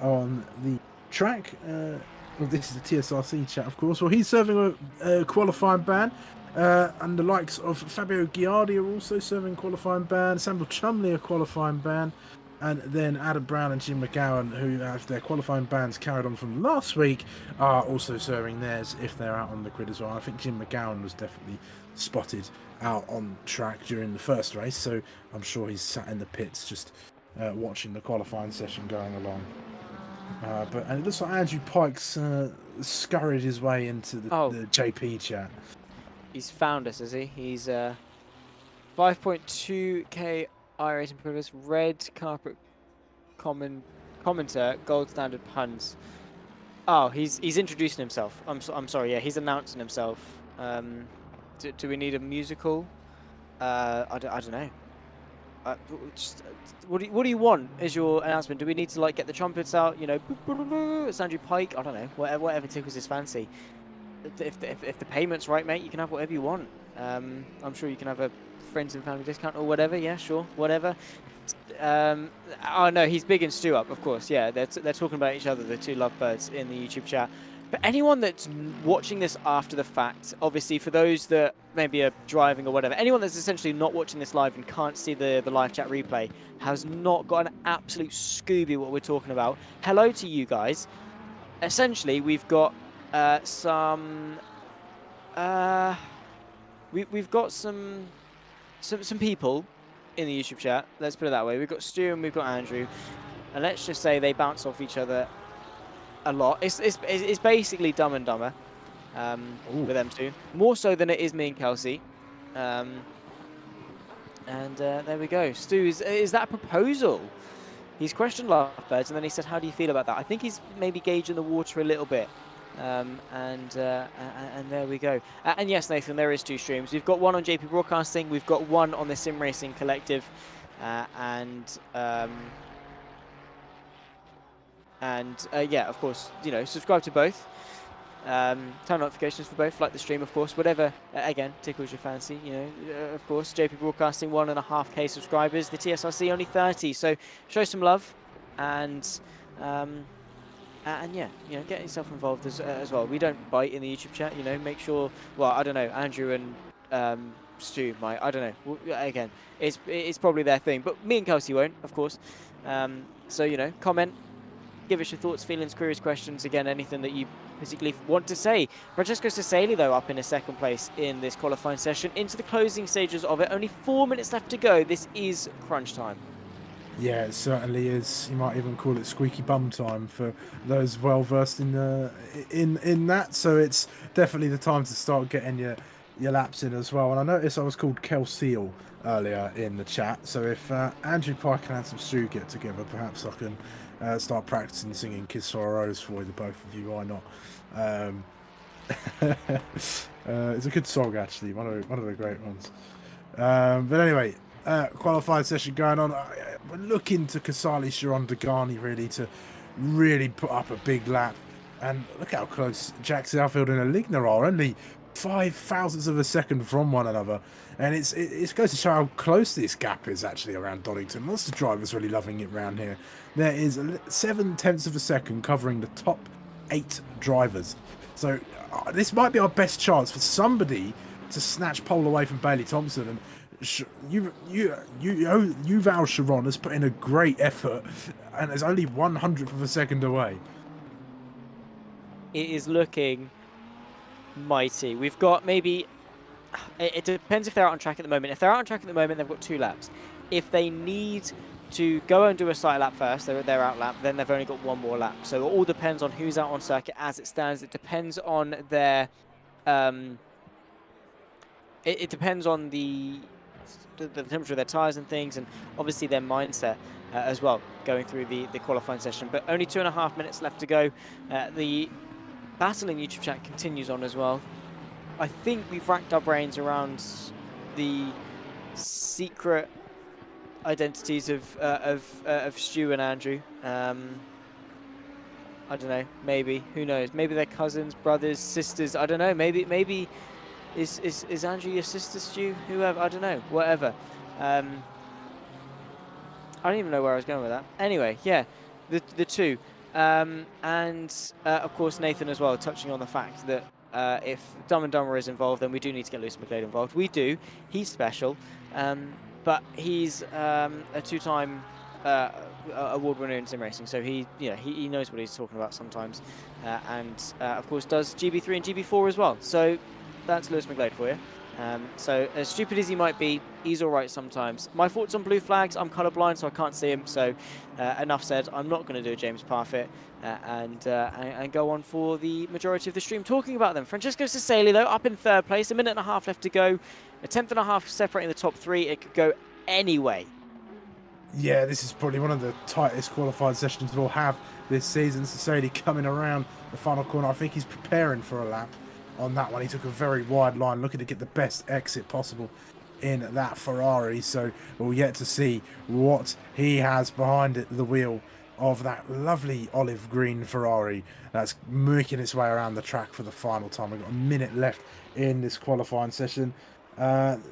on the track? Well, this is the TSRC chat, of course. Well, he's serving a qualifying ban. And the likes of Fabio Ghiardi are also serving qualifying ban. Samuel Chumley a qualifying ban. And then Adam Brown and Jim McGowan, who have their qualifying bans carried on from last week, are also serving theirs if they're out on the grid as well. I think Jim McGowan was definitely spotted out on track during the first race, so I'm sure he's sat in the pits just watching the qualifying session going along. And it looks like Andrew Pike's scurried his way into the JP chat. He's found us, has he? He's 5.2k iRacing progress, red carpet commenter, gold standard puns. Oh, he's introducing himself. I'm sorry. Yeah, he's announcing himself. Do we need a musical? I don't know. What do you want as your announcement? Do we need to like get the trumpets out? You know, it's Andrew Pike. I don't know. Whatever tickles his fancy. If the payment's right, mate, you can have whatever you want. I'm sure you can have a friends and family discount or whatever. Yeah, sure, whatever. Oh no, he's big in Stu Up, of course. Yeah, they're talking about each other, the two lovebirds in the YouTube chat. But anyone that's watching this after the fact, obviously for those that maybe are driving or whatever, anyone that's essentially not watching this live and can't see the live chat replay has not got an absolute Scooby what we're talking about. Hello to you guys. Essentially, we've got we've got some people in the YouTube chat. Let's put it that way. We've got Stu and we've got Andrew, and let's just say they bounce off each other a lot. It's basically Dumb and Dumber with them two, more so than it is me and Kelsey. And there we go. Stu, is that a proposal? He's questioned lovebirds, and then he said, "How do you feel about that?" I think he's maybe gauging the water a little bit. And there we go. And yes, Nathan, there is 2 streams. We've got one on JP Broadcasting. We've got one on the Sim Racing Collective, yeah, of course, you know, subscribe to both. Turn notifications for both, like the stream, of course. Whatever, again, tickles your fancy. You know, of course, JP Broadcasting 1.5k subscribers. The TSRC only 30. So show some love, and yeah, you know, get yourself involved as well. We don't bite in the YouTube chat, you know. Make sure. Well, I don't know. Andrew and Stu might. I don't know. Again, it's probably their thing, but me and Kelsey won't, of course. So you know, comment, give us your thoughts, feelings, queries, questions. Again, anything that you particularly want to say. Francesco Cesali, though, up in a second place in this qualifying session, into the closing stages of it. Only 4 minutes left to go. This is crunch time. Yeah, it certainly is. You might even call it squeaky bum time for those well versed in that. So it's definitely the time to start getting your laps in as well. And I noticed I was called Kelsey earlier in the chat. So if Andrew Pike and Handsome Stu get together, perhaps I can start practicing singing "Kiss for a Rose" for the both of you. Why not? It's a good song, actually. One of the great ones. But anyway. Qualifying session going on. We're looking to Casali, Sharon, Degani to really put up a big lap. And look how close Jack Southfield and Aligna are, only 5 thousandths of a second from one another. And it goes to show how close this gap is actually around Donington. Lots of drivers really loving it around here. There is 7 tenths of a second covering the top 8 drivers. So this might be our best chance for somebody to snatch pole away from Bailey Thompson. And Yuval Sharon has put in a great effort and is only 100th of a second away. It is looking mighty. We've got maybe, it depends if they're out on track at the moment. If they're out on track at the moment, they've got 2 laps. If they need to go and do a side lap first, they're out lap, then they've only got 1 more lap. So it all depends on who's out on circuit as it stands. It depends on their, it depends on the temperature of their tyres and things, and obviously their mindset as well, going through the qualifying session. But only 2.5 minutes left to go. The battling YouTube chat continues on as well. I think we've racked our brains around the secret identities of Stu and Andrew. I don't know. Maybe, who knows? Maybe they're cousins, brothers, sisters. I don't know. Maybe is Andrew your sister, Stu? Whoever. I don't know. Whatever. I don't even know where I was going with that. Anyway, yeah, the two, and of course Nathan as well, touching on the fact that if Dumb and Dumber is involved, then we do need to get Lewis McLeod involved. We do. He's special, but he's a 2-time award winner in sim racing, so he knows what he's talking about sometimes, and of course does GB3 and GB4 as well. So that's Lewis McLeod for you. So as stupid as he might be, he's all right sometimes. My thoughts on blue flags: I'm colourblind, so I can't see him. So enough said. I'm not going to do a James Parfit and go on for the majority of the stream talking about them. Francesco Cesali, though, up in 3rd place. 1.5 minutes left to go. A 10th separating the top 3. It could go anyway. Yeah, this is probably one of the tightest qualified sessions we'll have this season. Cesali coming around the final corner. I think he's preparing for a lap on that one. He took a very wide line, looking to get the best exit possible in that Ferrari. So we'll yet to see what he has behind the wheel of that lovely olive green Ferrari that's making its way around the track for the final time. We've got a minute left in this qualifying session.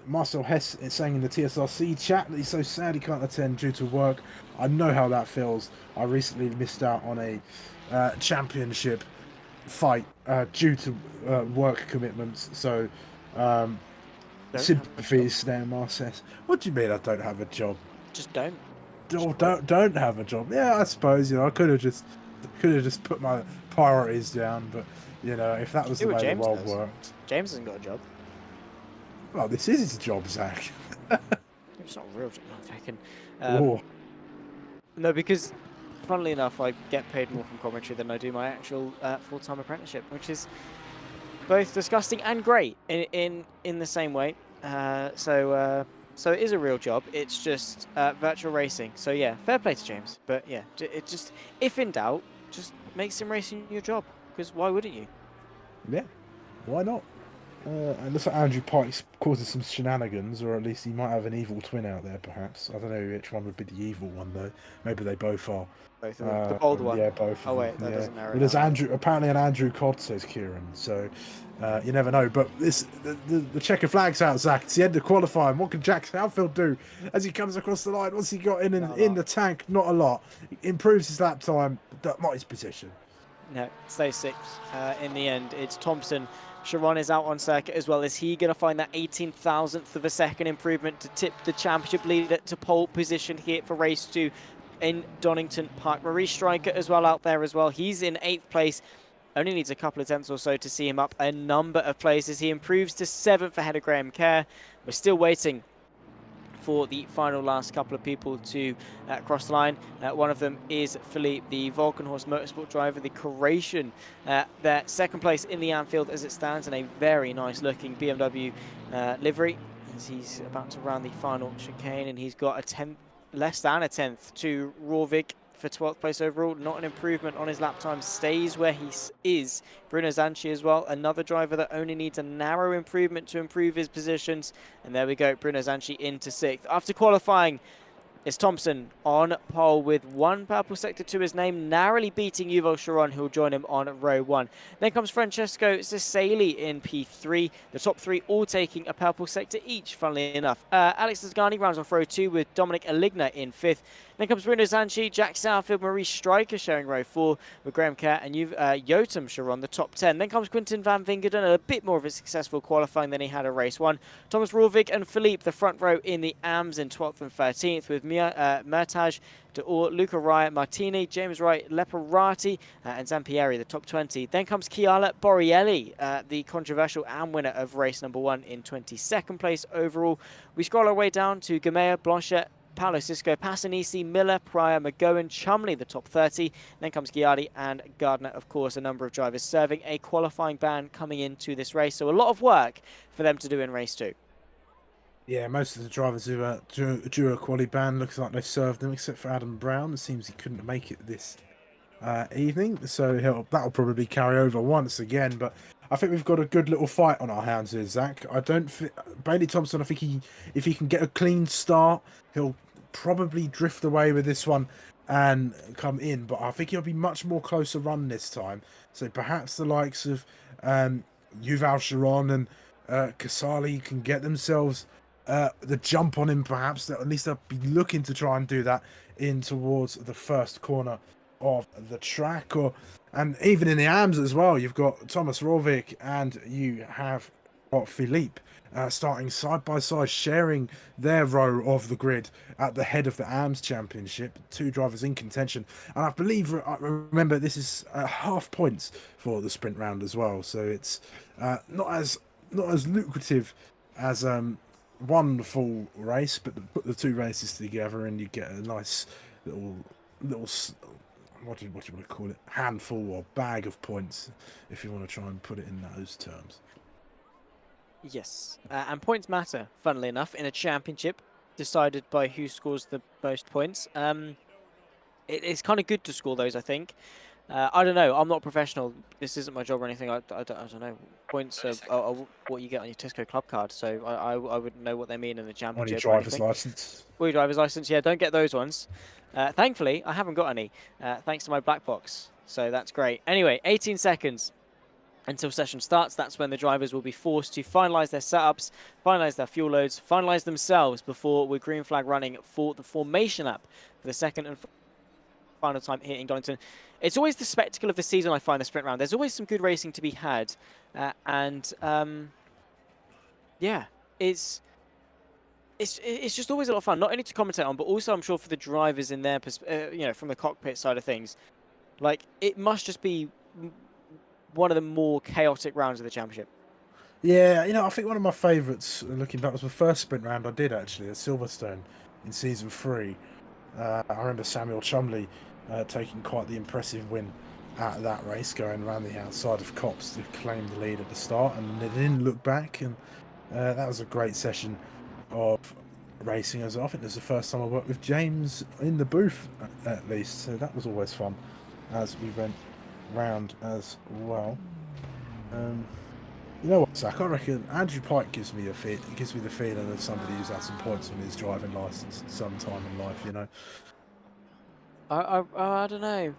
Marcel Hess is saying in the TSRC chat that he's so sad he can't attend due to work. I know how that feels. I recently missed out on a championship fight due to work commitments, so sympathies there, Marcel. What do you mean I don't have a job? Just don't. Don't have a job. Yeah, I suppose, I could have just put my priorities down, but if that was the way the world worked. James hasn't got a job. Well, this is his job, Zach. It's not a real job, I'm taking. No, because funnily enough, I get paid more from commentary than I do my actual full-time apprenticeship, which is both disgusting and great in the same way. So it is a real job. It's just virtual racing. So yeah, fair play to James. But yeah, it just, if in doubt, just make sim racing your job, because why wouldn't you? Yeah, why not? It looks like Andrew Pike's causing some shenanigans, or at least he might have an evil twin out there, perhaps. I don't know which one would be the evil one, though. Maybe they both are. Both of them. The bold one. Yeah, both. Oh wait, that doesn't narrow. Well, there's apparently an Andrew Codd, says Kieran. So you never know. But the checker flag's out, Zach. It's the end of qualifying. What can Jack Southfield do as he comes across the line? What's he got in the tank? Not a lot. He improves his lap time, but not his position. No, stays 6th. In the end, it's Thompson. Sharon is out on circuit as well. Is he going to find that 18,000th of a second improvement to tip the championship leader to pole position here for race 2 in Donington Park? Maurice Stryker as well out there as well. He's in 8th place. Only needs a couple of tenths or so to see him up a number of places. He improves to 7th ahead of Graham Kerr. We're still waiting for the final last couple of people to cross the line. One of them is Philippe, the Volkenhorst Motorsport driver, the Croatian. Their 2nd place in the Anfield as it stands, in a very nice looking BMW livery, as he's about to round the final chicane, and he's got less than a tenth to Rovig for 12th place overall. Not an improvement on his lap time, stays where he is. Bruno Zanchi as well, another driver that only needs a narrow improvement to improve his positions. And there we go, Bruno Zanchi into 6th. After qualifying, it's Thompson on pole with 1 purple sector to his name, narrowly beating Yuval Sharon, who will join him on row 1. Then comes Francesco Cesali in P3. The top 3 all taking a purple sector each, funnily enough. Alex Zasgani rounds off row 2 with Dominic Aligna in 5th. Then comes Bruno Zanchi, Jack Southfield, Maurice Stryker sharing row 4 with Graham Kerr and Yotam Sharon, the top 10. Then comes Quinten van Vingerden, a bit more of a successful qualifying than he had at race 1. Thomas Rovig and Philippe, the front row in the AMS in 12th and 13th, with Mertaj, Deor, Luca Raya, Martini, James Wright, Leparati, and Zampieri, the top 20. Then comes Chiala Borrielli, the controversial AM winner of race number 1 in 22nd place overall. We scroll our way down to Gamea, Blanchet, Paolo Cisco, Passanisi, Miller, Pryor, McGowan, Chumley, the top 30. Then comes Ghiardi and Gardner, of course, a number of drivers serving a qualifying ban coming into this race. So a lot of work for them to do in race 2. Yeah, most of the drivers who drew a quali ban looks like they served them, except for Adam Brown. It seems he couldn't make it this evening, so that'll probably carry over once again. But I think we've got a good little fight on our hands here, Zach. Bailey Thompson, I think if he can get a clean start, he'll probably drift away with this one and come in. But I think he'll be much more closer run this time. So perhaps the likes of Yuval Sharon and Casali can get themselves the jump on him, perhaps. At least they'll be looking to try and do that in towards the first corner of the track, and even in the AMS as well. You've got Thomas Rovig and you have got Philippe starting side by side, sharing their row of the grid at the head of the AMS championship. 2 drivers in contention, and I remember this is half points for the sprint round as well, so it's not as lucrative as one full race, but put the 2 races together and you get a nice little what do you want to call it, handful or bag of points, if you want to try and put it in those terms. Yes, and points matter, funnily enough, in a championship decided by who scores the most points. It's kind of good to score those, I think. I don't know, I'm not a professional, this isn't my job or anything. I don't know, points are what you get on your Tisco club card, so I wouldn't know what they mean in the championship. On your driver's license. Or your driver's license, yeah, don't get those ones. Thankfully, I haven't got any, thanks to my black box, so that's great. Anyway, 18 seconds until session starts. That's when the drivers will be forced to finalise their setups, finalise their fuel loads, finalise themselves before we're green flag running for the formation lap for the second and final time here in Donington. It's always the spectacle of the season, I find, the sprint round. There's always some good racing to be had, yeah, it's just always a lot of fun, not only to commentate on, but also I'm sure for the drivers in their from the cockpit side of things. Like, it must just be one of the more chaotic rounds of the championship. Yeah, I think one of my favourites, looking back, was the first sprint round I did actually at Silverstone in season 3. I remember Samuel Chumley taking quite the impressive win at that race, going around the outside of Copse to claim the lead at the start, and they didn't look back. And that was a great session of racing as well. I think it was the first time I worked with James in the booth, at least, so that was always fun as we went round as well. You know what, Zach? I reckon Andrew Pike gives me the feeling of somebody who's had some points on his driving licence sometime in life. I don't know.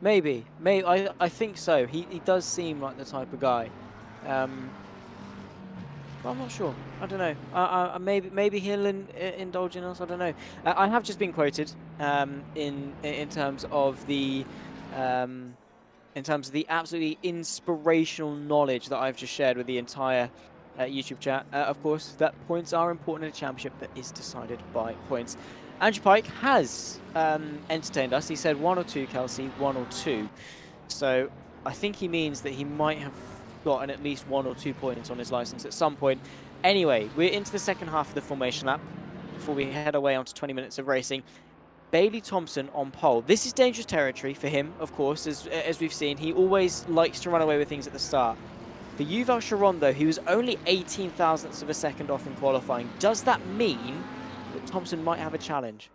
Maybe. I think so. He does seem like the type of guy. But I'm not sure. I don't know. Maybe he'll indulge in us. I don't know. I have just been quoted in terms of the absolutely inspirational knowledge that I've just shared with the entire YouTube chat. Of course, that points are important in a championship that is decided by points. Andrew Pike has entertained us. He said 1 or 2, Kelsey, 1 or 2. So I think he means that he might have gotten at least 1 or 2 points on his license at some point. Anyway, we're into the second half of the formation lap before we head away onto 20 minutes of racing. Bailey Thompson on pole. This is dangerous territory for him, of course, as we've seen. He always likes to run away with things at the start. For Yuval Sharon, though, he was only 18 thousandths of a second off in qualifying. Does that mean that Thompson might have a challenge?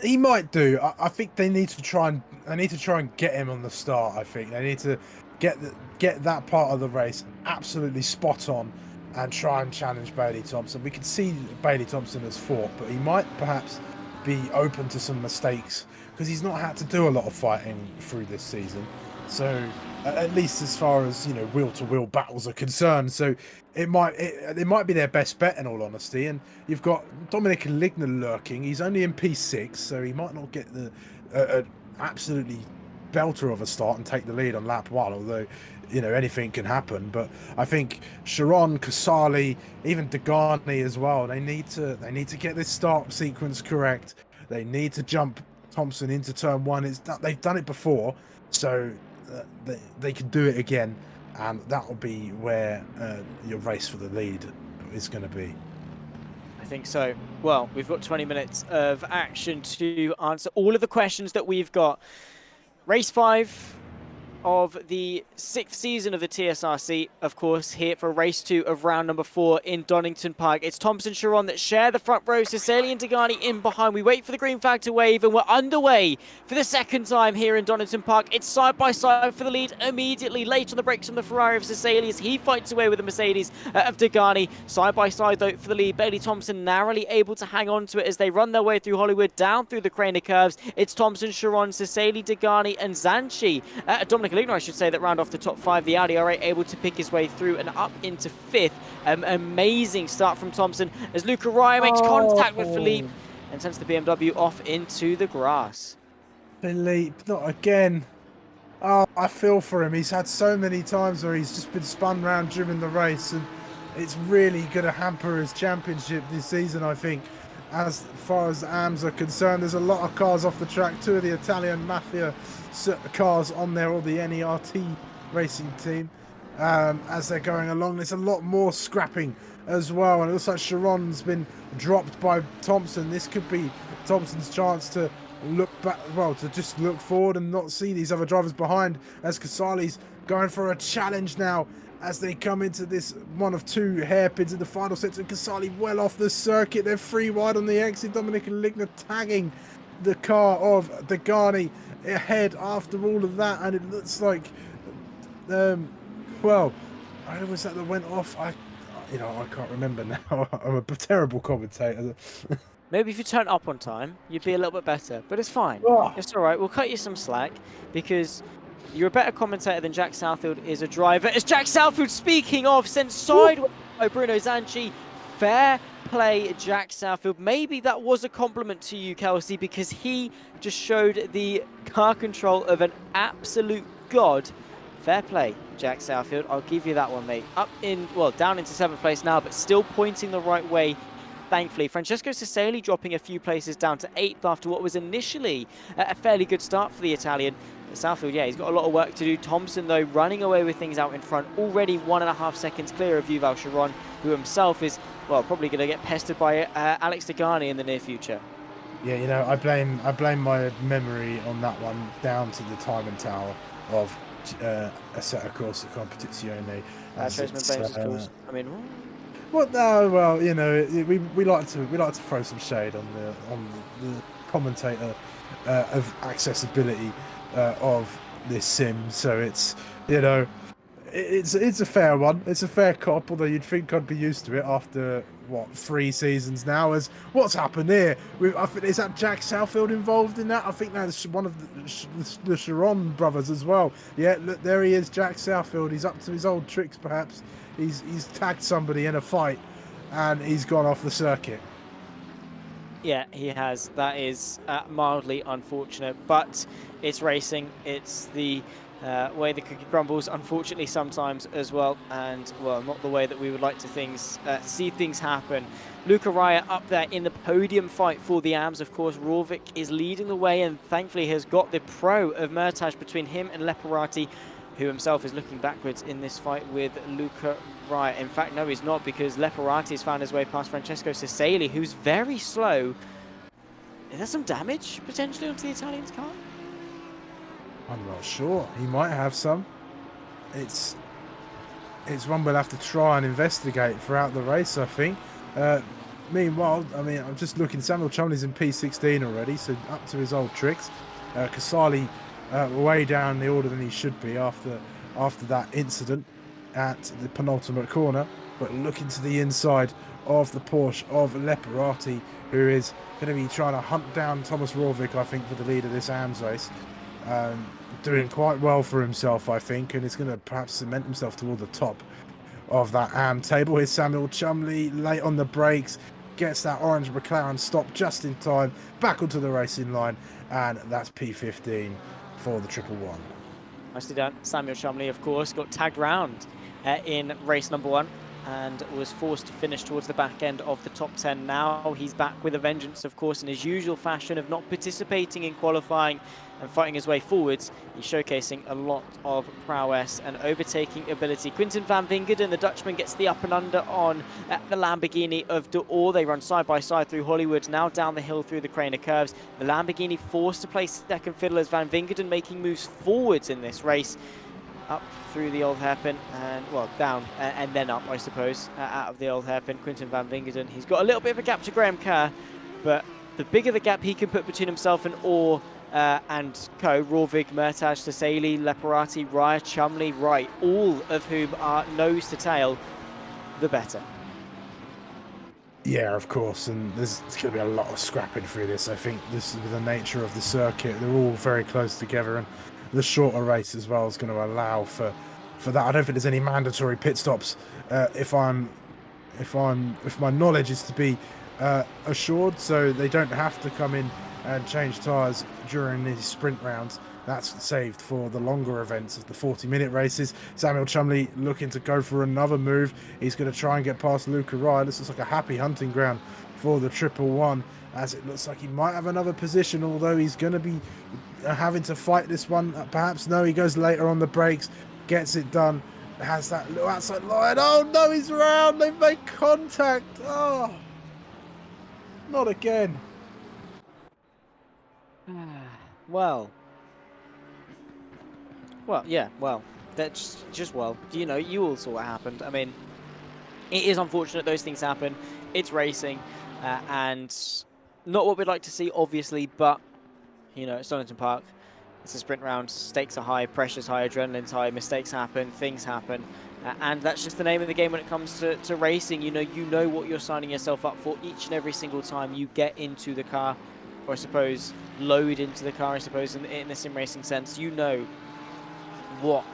He might do. I think they need to try and get him on the start. I think they need to get that part of the race absolutely spot on and try and challenge Bailey Thompson. We could see Bailey Thompson has fought, but he might perhaps be open to some mistakes because he's not had to do a lot of fighting through this season. So at least as far as wheel-to-wheel battles are concerned. So it might be their best bet, in all honesty. And you've got Dominic Ligner lurking. He's only in P6, so he might not get the absolutely belter of a start and take the lead on lap 1, although anything can happen. But I think Sharon, Casali, even Degani as well, they need to get this start sequence correct. They need to jump Thompson into turn 1. They've done it before, so they can do it again, and that'll be where your race for the lead is going to be. I think so. Well, we've got 20 minutes of action to answer all of the questions that we've got. Race 5 of the 6th season of the TSRC, of course, here for race 2 of round number 4 in Donington Park. It's Thompson, Sharon that share the front row, Cecily and Degani in behind. We wait for the green flag to wave, and we're underway for the second time here in Donington Park. It's side by side for the lead immediately. Late on the brakes from the Ferrari of Cecily as he fights away with the Mercedes of Degani. Side by side, though, for the lead. Bailey Thompson narrowly able to hang on to it as they run their way through Hollywood, down through the Craner curves. It's Thompson, Sharon, Cecily, Degani, and Zanchi. Dominic Ligner, I should say, that round off the top 5. The Audi R8 able to pick his way through and up into 5th. Amazing start from Thompson as Luca Raya makes contact with Philippe and sends the BMW off into the grass. Philippe, not again. Oh, I feel for him. He's had so many times where he's just been spun round during the race, and it's really going to hamper his championship this season, I think. As far as the AMs are concerned, there's a lot of cars off the track. 2 of the Italian Mafia cars on there, or the NERT racing team. As they're going along, there's a lot more scrapping as well, and it looks like Sharon's been dropped by Thompson. This could be Thompson's chance to look back, well, to just look forward and not see these other drivers behind, as Casali's going for a challenge now as they come into this one of 2 hairpins in the final sector. Casali well off the circuit. They're 3 wide on the exit. Dominic and Ligner tagging the car of Degani ahead after all of that, and it looks like well, who was that went off? I can't remember now. I'm a terrible commentator. Maybe if you turn up on time, you'd be a little bit better, but it's fine. Oh. It's all right. We'll cut you some slack because you're a better commentator than Jack Southfield is a driver. As Jack Southfield, speaking of, sent sideways by Bruno Zanchi. Fair play, Jack Southfield. Maybe that was a compliment to you, Kelsey, because he just showed the car control of an absolute god. Fair play, Jack Southfield. I'll give you that one, mate. Down into 7th place now, but still pointing the right way, thankfully. Francesco Ceceli dropping a few places down to 8th after what was initially a fairly good start for the Italian. Southfield, yeah, he's got a lot of work to do. Thompson, though, running away with things out in front, already 1.5 seconds clear of Yuval Sharon, who himself is, well, probably going to get pestered by Alex Degani in the near future. Yeah, I blame my memory on that one down to the time and tower of Assetto Corsa Competizione. I mean, what? Well, we like to throw some shade on the commentator of accessibility of this sim, so it's it's a fair one. It's a fair cop, although you'd think I'd be used to it after what 3 seasons now. As what's happened here? I think is that Jack Southfield involved in that? I think that's one of the Sharon brothers as well. Yeah, look, there he is, Jack Southfield. He's up to his old tricks, perhaps. He's tagged somebody in a fight, and he's gone off the circuit. Yeah, he has. That is mildly unfortunate, but it's racing. It's the way the cookie crumbles, unfortunately, sometimes as well, and well, not the way that we would like to see things happen. Luca Raya up there in the podium fight for the AMS. Of course, Rorvik is leading the way, and thankfully has got the pro of Mertage between him and Leparati, who himself is looking backwards in this fight with Luca Raya. In fact, no, he's not, because Leparati has found his way past Francesco Ceceli, who's very slow. Is there some damage potentially onto the Italian's car? I'm not sure. He might have some. It's one we'll have to try and investigate throughout the race, I think. Meanwhile, I mean, I'm just looking. Samuel Chumley's in P16 already, so up to his old tricks. Casali way down the order than he should be after that incident at the penultimate corner. But looking to the inside of the Porsche of Leparati, who is going to be trying to hunt down Thomas Rorvik, I think, for the lead of this AMS race. doing quite well for himself, I think, and he's going to perhaps cement himself toward the top of that table. Here's Samuel Chumley late on the brakes, gets that orange McLaren stop just in time, back onto the racing line, and that's P15 for the 111. Nicely done. Samuel Chumley, of course, got tagged round in race number 1 and was forced to finish towards the back end of the top 10. Now he's back with a vengeance, of course, in his usual fashion of not participating in qualifying and fighting his way forwards. He's showcasing a lot of prowess and overtaking ability. Quinten van Wingerden, the Dutchman, gets the up and under on the Lamborghini of De Oor. They run side by side through Hollywood, now down the hill through the Craner curves. The Lamborghini forced to play second fiddle as van Wingerden making moves forwards in this race. Up through the old hairpin and, well, down and then up, I suppose, out of the old hairpin. Quinten van Wingerden, he's got a little bit of a gap to Graham Kerr, but the bigger the gap he can put between himself and Orr and co, Rovig, Murtaj, Saseli, Leparati, Raya, Chumley, Wright, all of whom are nose to tail, the better. Yeah, of course, and there's going to be a lot of scrapping through this. I think this is the nature of the circuit. They're all very close together, and the shorter race as well is going to allow for that. I don't think there's any mandatory pit stops. If my knowledge is to be assured, so they don't have to come in and change tyres during these sprint rounds. That's saved for the longer events of the 40-minute races. Samuel Chumley looking to go for another move. He's going to try and get past Luca Ryan. This looks like a happy hunting ground for the 111, as it looks like he might have another position, although he's going to be having to fight this one. Perhaps no, he goes later on the brakes, gets it done, has that little outside line. Oh no, he's around. They've made contact. Oh, not again. Well, yeah, well, that's just, well, you know, you all saw what happened. I mean, it is unfortunate those things happen. It's racing, and not what we'd like to see, obviously, but, you know, it's Donington Park. It's a sprint round. Stakes are high, pressure's high, adrenaline's high, mistakes happen, things happen. And that's just the name of the game when it comes to racing. You know what you're signing yourself up for each and every single time you get into the car, or I suppose load into the car, I suppose, in the sim racing sense. You know what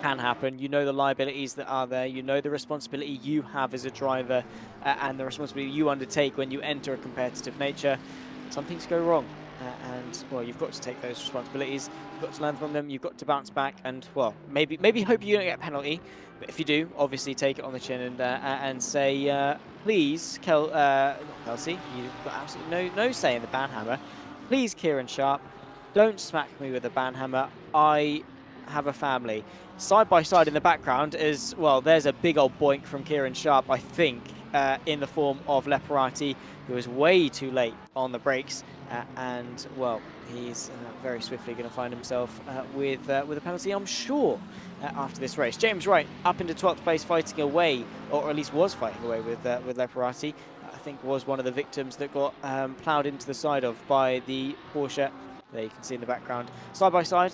can happen. You know the liabilities that are there. You know the responsibility you have as a driver and the responsibility you undertake when you enter a competitive nature. Some things go wrong. And, well, you've got to take those responsibilities. You've got to learn from them. You've got to bounce back. And, well, maybe hope you don't get a penalty. But if you do, obviously take it on the chin and say, please, not Kelsey, you've got absolutely no say in the banhammer. Please, Kieran Sharp, don't smack me with a banhammer. I have a family. Side by side in the background is, well, there's a big old boink from Kieran Sharp, I think, in the form of Leparati, who was way too late on the brakes. And, well, he's very swiftly going to find himself with a penalty, I'm sure, after this race. James Wright up into 12th place, fighting away, or at least was fighting away with Leparati. I think was one of the victims that got ploughed into the side of by the Porsche. There you can see in the background. Side by side,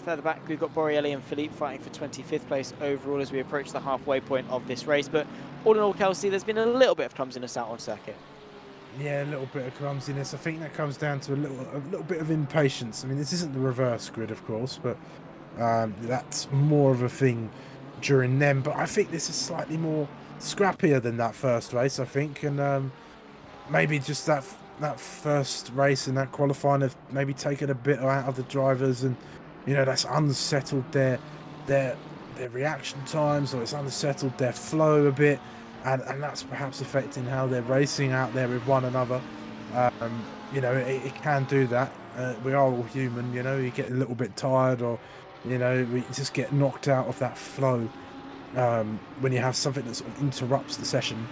further back, we've got Borrielli and Philippe fighting for 25th place overall as we approach the halfway point of this race. But all in all, Kelsey, there's been a little bit of clumsiness out on circuit. Yeah, a little bit of clumsiness. I think that comes down to a little bit of impatience. I mean, this isn't the reverse grid, of course, but that's more of a thing during them. But I think this is slightly more scrappier than that first race, I think, and maybe just that first race and that qualifying have maybe taken a bit out of the drivers, and that's unsettled their reaction times, or it's unsettled their flow a bit. And that's perhaps affecting how they're racing out there with one another. It can do that. We are all human, you get a little bit tired, or, we just get knocked out of that flow when you have something that sort of interrupts the session.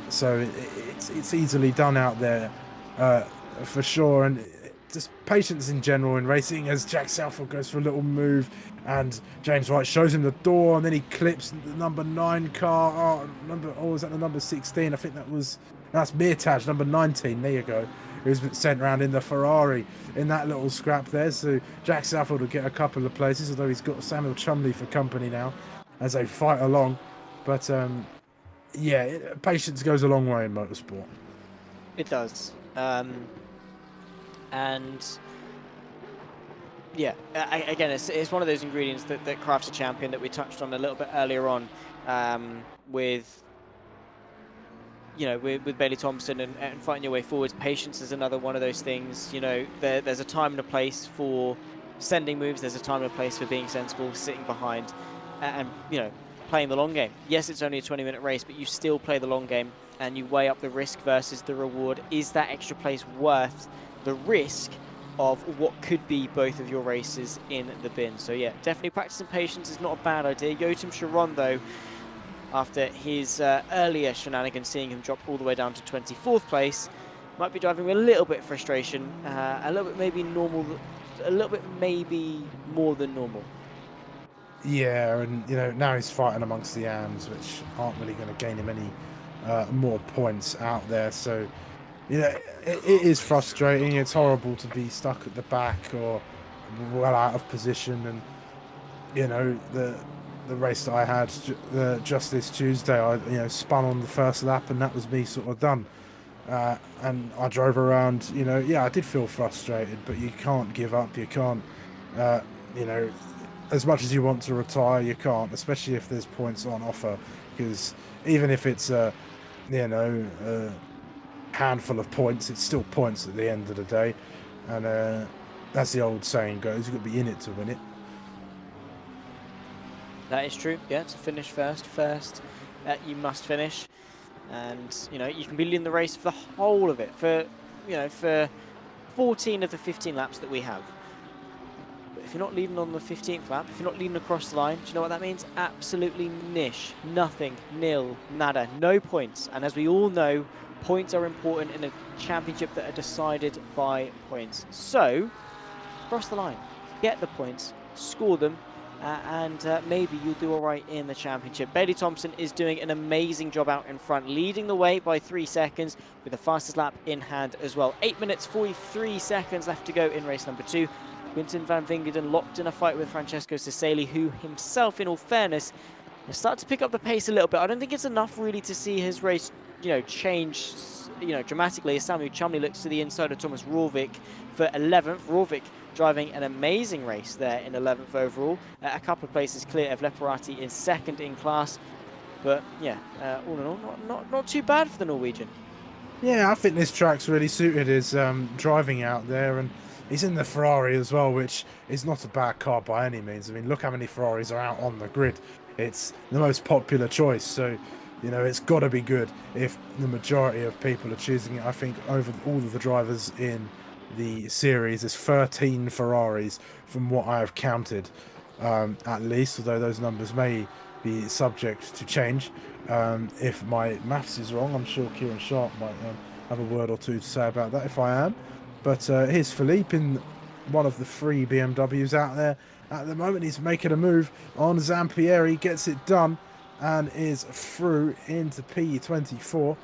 So it's easily done out there for sure. And just patience in general in racing, as Jack Southall goes for a little move and James Wright shows him the door, and then he clips the number 9 car. Was that the number 16? I think that's Mirtaj, number 19. There you go. Who's been sent around in the Ferrari in that little scrap there. So Jack Southall will get a couple of places, although he's got Samuel Chumley for company now as they fight along. But patience goes a long way in motorsport. It does. And Yeah, again, it's one of those ingredients that crafts a champion that we touched on a little bit earlier on, with with Bailey Thompson and fighting your way forwards. Patience is another one of those things. There's a time and a place for sending moves. There's a time and a place for being sensible, sitting behind, and playing the long game. Yes, it's only a 20-minute race, but you still play the long game and you weigh up the risk versus the reward. Is that extra place worth the risk of what could be both of your races in the bin? So yeah, definitely practicing patience is not a bad idea. Yotam Sharon, though, after his earlier shenanigans, seeing him drop all the way down to 24th place, might be driving with a little bit of frustration, a little bit maybe normal, a little bit maybe more than normal. Yeah, and now he's fighting amongst the AMs, which aren't really going to gain him any more points out there. So it is frustrating. It's horrible to be stuck at the back or well out of position. And the race that I had just this Tuesday, I spun on the first lap, and that was me sort of done. And I drove around. Yeah, I did feel frustrated, but you can't give up. You can't, as much as you want to retire, you can't, especially if there's points on offer. Because even if it's a handful of points, it's still points at the end of the day. And that's the old saying goes, you've got to be in it to win it. That is true. Yeah, to finish first, you must finish. And you can be leading the race for the whole of it, for 14 of the 15 laps that we have. But if you're not leading on the 15th lap, if you're not leading across the line, do you know what that means? Absolutely nish, nothing, nil, nada, no points. And as we all know, points are important in a championship that are decided by points. So, cross the line, get the points, score them, and maybe you'll do all right in the championship. Bailey Thompson is doing an amazing job out in front, leading the way by 3 seconds with the fastest lap in hand as well. 8 minutes, 43 seconds left to go in race number 2. Quinten van Vingeren locked in a fight with Francesco Cesali, who himself, in all fairness, has started to pick up the pace a little bit. I don't think it's enough really to see his race, change, dramatically, as Samuel Chumley looks to the inside of Thomas Rorvik for 11th. Rorvik driving an amazing race there in 11th overall. A couple of places clear of Leparati in 2nd in class. But yeah, all in all, not too bad for the Norwegian. Yeah, I think this track's really suited his driving out there, and he's in the Ferrari as well, which is not a bad car by any means. I mean, look how many Ferraris are out on the grid. It's the most popular choice, so it's got to be good if the majority of people are choosing it. I think over all of the drivers in the series, there's 13 Ferraris from what I have counted, at least, although those numbers may be subject to change. If my maths is wrong, I'm sure Kieran Sharp might have a word or two to say about that if I am. But here's Philippe in one of the 3 BMWs out there. At the moment, he's making a move on Zampieri, gets it done, and is through into P24.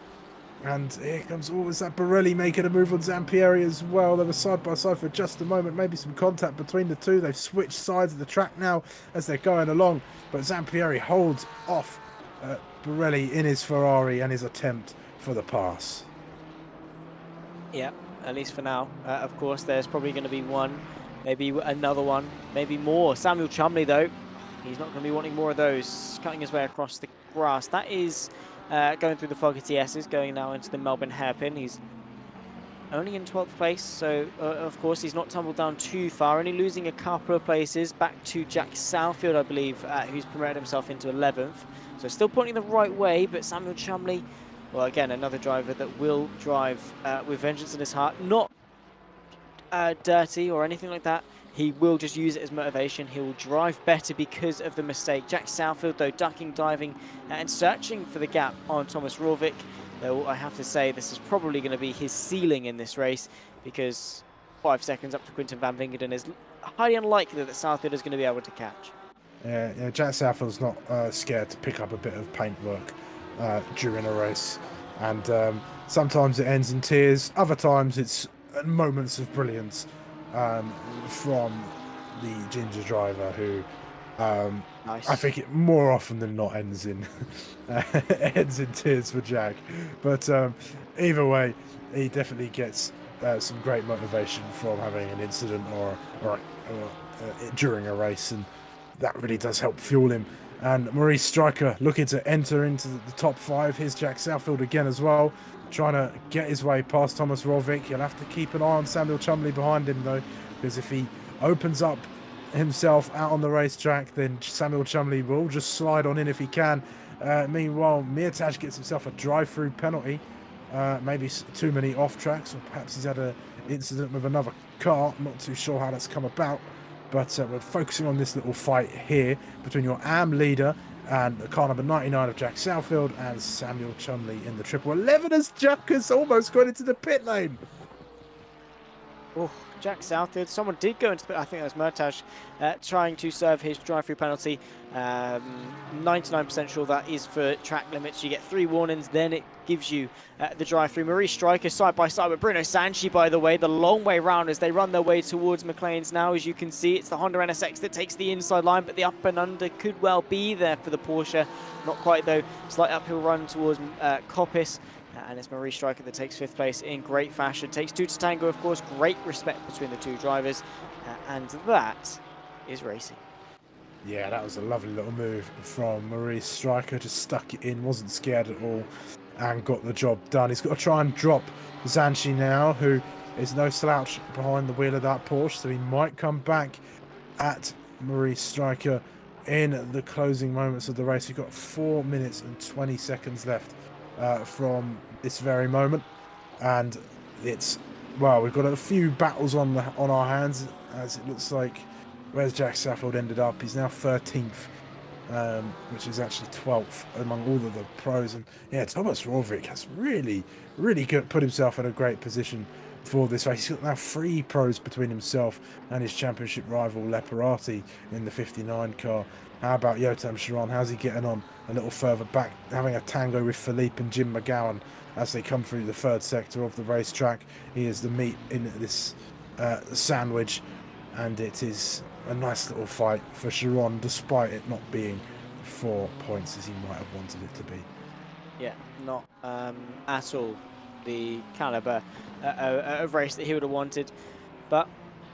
And here comes, is that Borelli making a move on Zampieri as well? They were side by side for just a moment, maybe some contact between the two. They've switched sides of the track now as they're going along, but Zampieri holds off Borelli in his Ferrari and his attempt for the pass. Yeah, at least for now. Of course, there's probably going to be one, maybe another one, maybe more. Samuel Chumley, though, he's not going to be wanting more of those, cutting his way across the grass. That is going through the Fogarty S's, going now into the Melbourne hairpin. He's only in 12th place, so of course he's not tumbled down too far, only losing a couple of places back to Jack Southfield, I believe, who's promoted himself into 11th. So still pointing the right way, but Samuel Chumley, well, again, another driver that will drive with vengeance in his heart. Not dirty or anything like that. He will just use it as motivation. He will drive better because of the mistake. Jack Southfield, though, ducking, diving, and searching for the gap on Thomas Rorvik. Though I have to say this is probably going to be his ceiling in this race, because 5 seconds up to Quinten van Vingeren is highly unlikely that Southfield is going to be able to catch. Yeah, Jack Southfield's not scared to pick up a bit of paintwork during a race. And sometimes it ends in tears. Other times it's moments of brilliance from the ginger driver, who Nice. I think it more often than not ends in ends in tears for Jack. But either way, he definitely gets some great motivation from having an incident or during a race, and that really does help fuel him. And Maurice Stryker looking to enter into the top 5. Here's Jack Southfield again as well, trying to get his way past Thomas Rovik. He'll have to keep an eye on Samuel Chumley behind him, though, because if he opens up himself out on the racetrack, then Samuel Chumley will just slide on in if he can. Meanwhile, Mirtaj gets himself a drive-through penalty. Maybe too many off-tracks, or perhaps he's had an incident with another car. I'm not too sure how that's come about. But we're focusing on this little fight here between your AM leader and the car number 99 of Jack Southfield and Samuel Chumley in the triple 11 as Jack has almost got into the pit lane. Oh, Jack Southfield. Someone did go into the pit. I think that was Mirtaj trying to serve his drive-through penalty. 99% sure that is for track limits. You get 3 warnings, then it gives you the drive-through. Maurice Stryker side by side with Bruno Sanchi, by the way, the long way round as they run their way towards McLean's now. As you can see, it's the Honda NSX that takes the inside line, but the up and under could well be there for the Porsche. Not quite, though. Slight uphill run towards Coppice. And it's Maurice Stryker that takes 5th place in great fashion. Takes 2 to tango, of course. Great respect between the 2 drivers. And that is racing. Yeah, that was a lovely little move from Maurice Stryker. Just stuck it in, wasn't scared at all, and got the job done. He's got to try and drop Zanchi now, who is no slouch behind the wheel of that Porsche. So he might come back at Maurice Stryker in the closing moments of the race. We've got 4 minutes and 20 seconds left from this very moment, and it's, well, we've got a few battles on our hands, as it looks like. Where's Jack Southfield ended up? He's now 13th, which is actually 12th among all of the pros. And yeah, Thomas Rovik has really put himself in a great position for this race. He's got now 3 pros between himself and his championship rival Leparati in the 59 car. How about Yotam Sharon? How's he getting on a little further back, having a tango with Philippe and Jim McGowan as they come through the 3rd sector of the racetrack? He is the meat in this sandwich, and it is a nice little fight for Sharon, despite it not being 4 points as he might have wanted it to be. Yeah, not at all the calibre of race that he would have wanted. But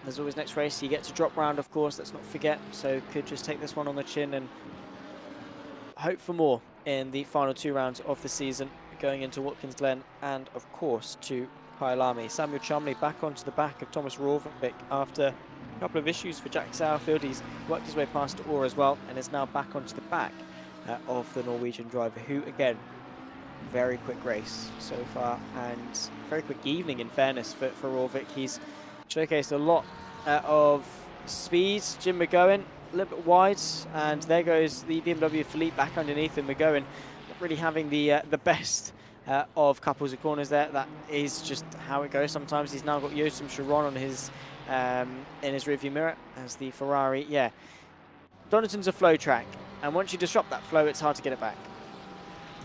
there's always next race. You get to drop round, of course, let's not forget. So could just take this one on the chin and hope for more in the final 2 rounds of the season, going into Watkins Glen and, of course, to Kyalami. Samuel Chumley back onto the back of Thomas Rovik after a couple of issues for Jack Southfield. He's worked his way past Orr as well and is now back onto the back of the Norwegian driver, who, again, very quick race so far and very quick evening, in fairness, for Rovik. He's showcased a lot of speed. Jim McGowan a little bit wide, and there goes the BMW Philippe back underneath him. McGowan not really having the best of couples of corners there. That is just how it goes sometimes. He's now got Yotam Sharon on his in his rearview mirror as the Ferrari. Yeah, Donington's a flow track, and once you disrupt that flow, it's hard to get it back.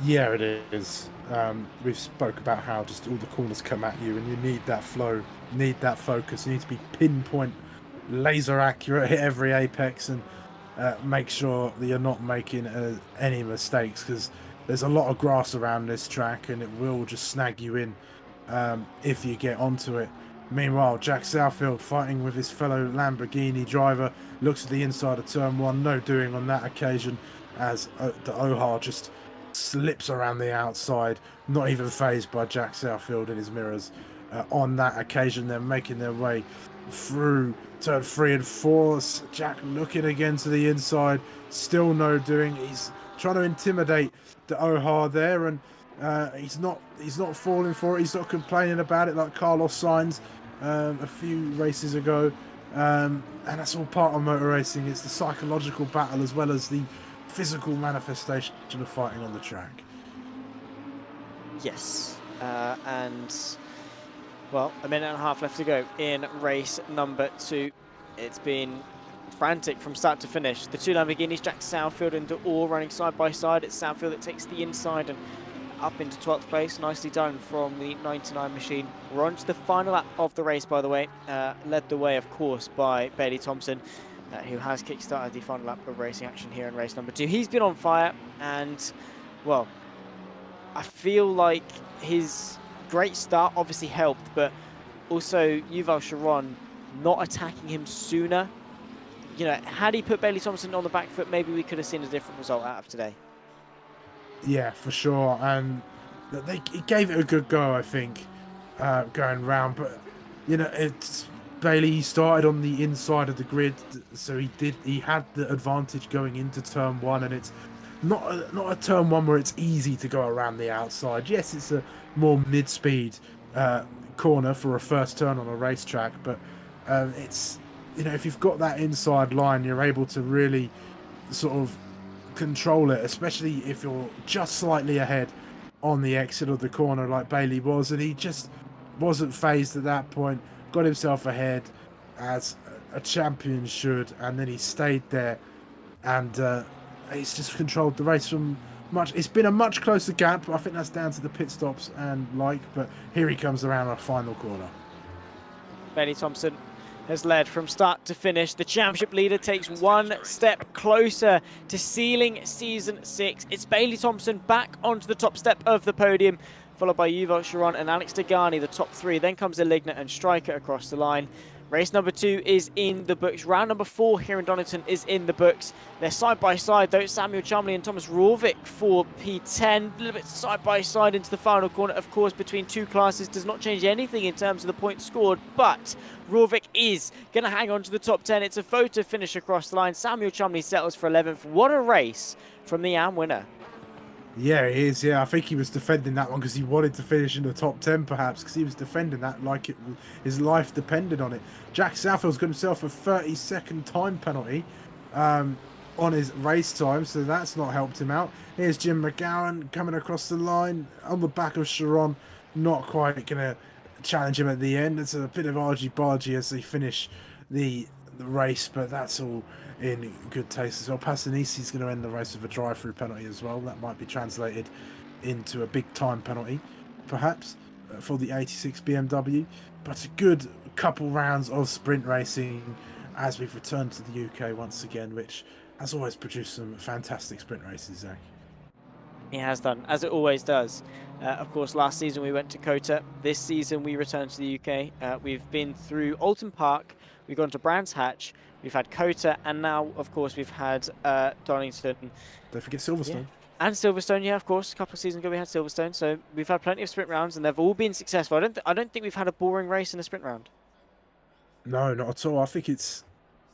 Yeah, it is. We've spoke about how just all the corners come at you, and you need that flow, need that focus. You need to be pinpoint, laser accurate, hit every apex, and make sure that you're not making any mistakes, because there's a lot of grass around this track, and it will just snag you in if you get onto it. Meanwhile, Jack Southfield fighting with his fellow Lamborghini driver, looks at the inside of turn 1, no doing on that occasion, as the Ohar just slips around the outside, not even phased by Jack Southfield in his mirrors. On that occasion, they're making their way through turn 3 and 4. Jack looking again to the inside, still no doing. He's trying to intimidate the Ohar there, and he's not falling for it. He's not complaining about it like Carlos Sainz a few races ago, and that's all part of motor racing. It's the psychological battle as well as the physical manifestation of fighting on the track. Yes, and well, a minute and a half left to go in race number 2. It's been frantic from start to finish. The 2 Lamborghinis, Jack Southfield and Orr, running side by side. It's Southfield that takes the inside and up into 12th place. Nicely done from the 99 machine. We're on to the final lap of the race, by the way. Led the way, of course, by Bailey Thompson, who has kick-started the final lap of racing action here in race number 2. He's been on fire, and, well, I feel like his great start obviously helped, but also Yuval Sharon not attacking him sooner you know, had he put Bailey Thompson on the back foot, maybe we could have seen a different result out of today. Yeah, for sure. And he gave it a good go, I think, going round. But you know, it's Bailey started on the inside of the grid, so he had the advantage going into turn one, and it's not a turn one where it's easy to go around the outside. Yes, it's a more mid-speed corner for a first turn on a racetrack, but it's, you know, if you've got that inside line, you're able to really sort of control it, especially if you're just slightly ahead on the exit of the corner like Bailey was, and he just wasn't phased at that point, got himself ahead as a champion should, and then he stayed there, and he's just controlled the race from much. It's been a much closer gap. I think that's down to the pit stops and but here he comes around our final corner. Bailey Thompson has led from start to finish. The championship leader takes one step closer to sealing season 6. It's Bailey Thompson back onto the top step of the podium, followed by Yuval Sharon and Alex Degani, the top 3. Then comes Eligna and Striker across the line. Race number 2 is in the books. Round number 4 here in Donington is in the books. They're side by side though. Samuel Chumley and Thomas Rorvik for P10. A little bit side by side into the final corner. Of course, between two classes does not change anything in terms of the points scored, but Rorvik is going to hang on to the top 10. It's a photo finish across the line. Samuel Chumley settles for 11th. What a race from the AM winner. Yeah, he is. Yeah, I think he was defending that one because he wanted to finish in the top 10, perhaps, because he was defending that like his life depended on it. Jack Southfield's got himself a 30-second time penalty on his race time, so that's not helped him out. Here's Jim McGowan coming across the line on the back of Sharon, not quite going to challenge him at the end. It's a bit of argy-bargy as they finish the race, but that's all in good taste as well. Passanisi's going to end the race with a drive-through penalty as well. That might be translated into a big time penalty, perhaps, for the 86 BMW. But a good couple rounds of sprint racing as we've returned to the UK once again, which has always produced some fantastic sprint races, Zach. It has done, as it always does. Of course, last season we went to Kota. This season we returned to the UK. We've been through Alton Park, we've gone to Brands Hatch, we've had Kota, and now, of course, we've had Donington. Don't forget Silverstone. Yeah. And Silverstone, yeah, of course. A couple of seasons ago we had Silverstone, so we've had plenty of sprint rounds, and they've all been successful. I don't think we've had a boring race in a sprint round. No, not at all. I think it's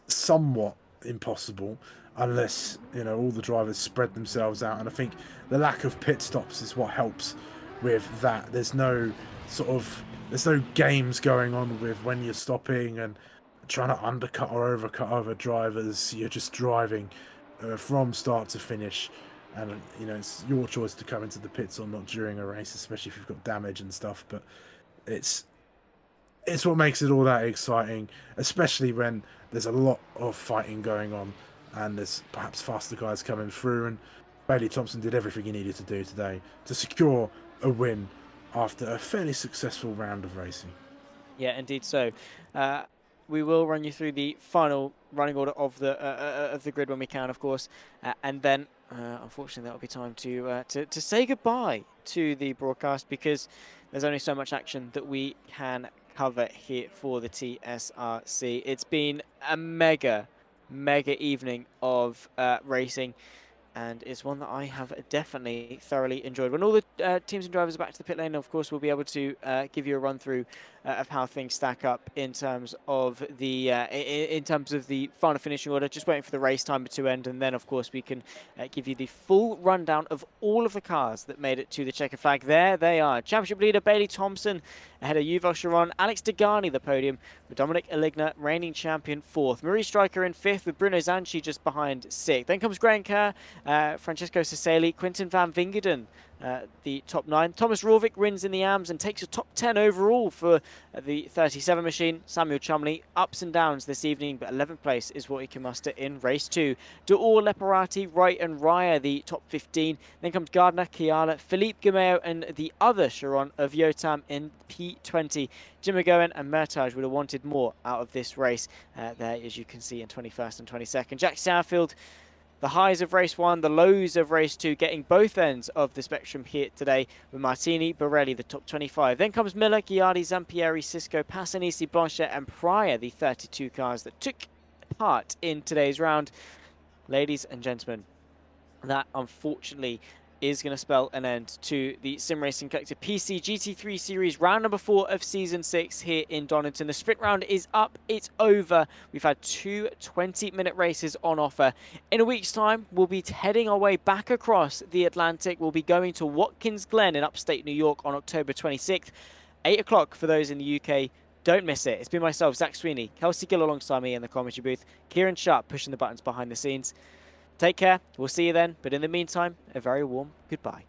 somewhat impossible unless, you know, all the drivers spread themselves out, and I think the lack of pit stops is what helps with that. There's no games going on with when you're stopping and trying to undercut or overcut other drivers. You're just driving from start to finish, and you know, it's your choice to come into the pits or not during a race, especially if you've got damage and stuff. But it's what makes it all that exciting, especially when there's a lot of fighting going on and there's perhaps faster guys coming through. And Bailey Thompson did everything he needed to do today to secure a win after a fairly successful round of racing. Yeah, indeed so. We will run you through the final running order of the grid when we can, of course, and then unfortunately that'll be time to say goodbye to the broadcast, because there's only so much action that we can cover here for the TSRC. It's been a mega evening of racing, and it's one that I have definitely thoroughly enjoyed. When all the teams and drivers are back to the pit lane, of course, we'll be able to give you a run through of how things stack up in terms of the final finishing order. Just waiting for the race timer to end, and then of course we can give you the full rundown of all of the cars that made it to the checker flag. There they are. Championship leader Bailey Thompson ahead of Yuval Sharon, Alex Degani the podium with Dominic Eligna reigning champion 4th, Marie Striker in 5th with Bruno Zanchi just behind 6th. Then comes Graham Kerr, Francesco Cesali, Quinton van Vingeden, the top 9. Thomas Rorvik wins in the AMS and takes a top 10 overall for the 37 machine. Samuel Chumley, ups and downs this evening, but 11th place is what he can muster in race 2. D'Or, Leparati, Wright and Raya, the top 15. Then comes Gardner, Kiala, Philippe Gumeo and the other Sharon of Yotam in P20. Jim McGowan and Mertage would have wanted more out of this race there, as you can see, in 21st and 22nd. Jack Southfield, the highs of race 1, the lows of race 2, getting both ends of the spectrum here today with Martini, Borelli, the top 25. Then comes Miller, Ghiardi, Zampieri, Cisco, Passanisi, Blanchet and Pryor, the 32 cars that took part in today's round. Ladies and gentlemen, that unfortunately is going to spell an end to the Sim Racing Collective PC GT3 Series round number 4 of Season 6 here in Donington. The sprint round is up, it's over. We've had two 20-minute races on offer. In a week's time, we'll be heading our way back across the Atlantic. We'll be going to Watkins Glen in upstate New York on October 26th. 8 o'clock for those in the UK. Don't miss it. It's been myself, Zach Sweeney, Kelsey Gill alongside me in the commentary booth, Kieran Sharp pushing the buttons behind the scenes. Take care. We'll see you then. But in the meantime, a very warm goodbye.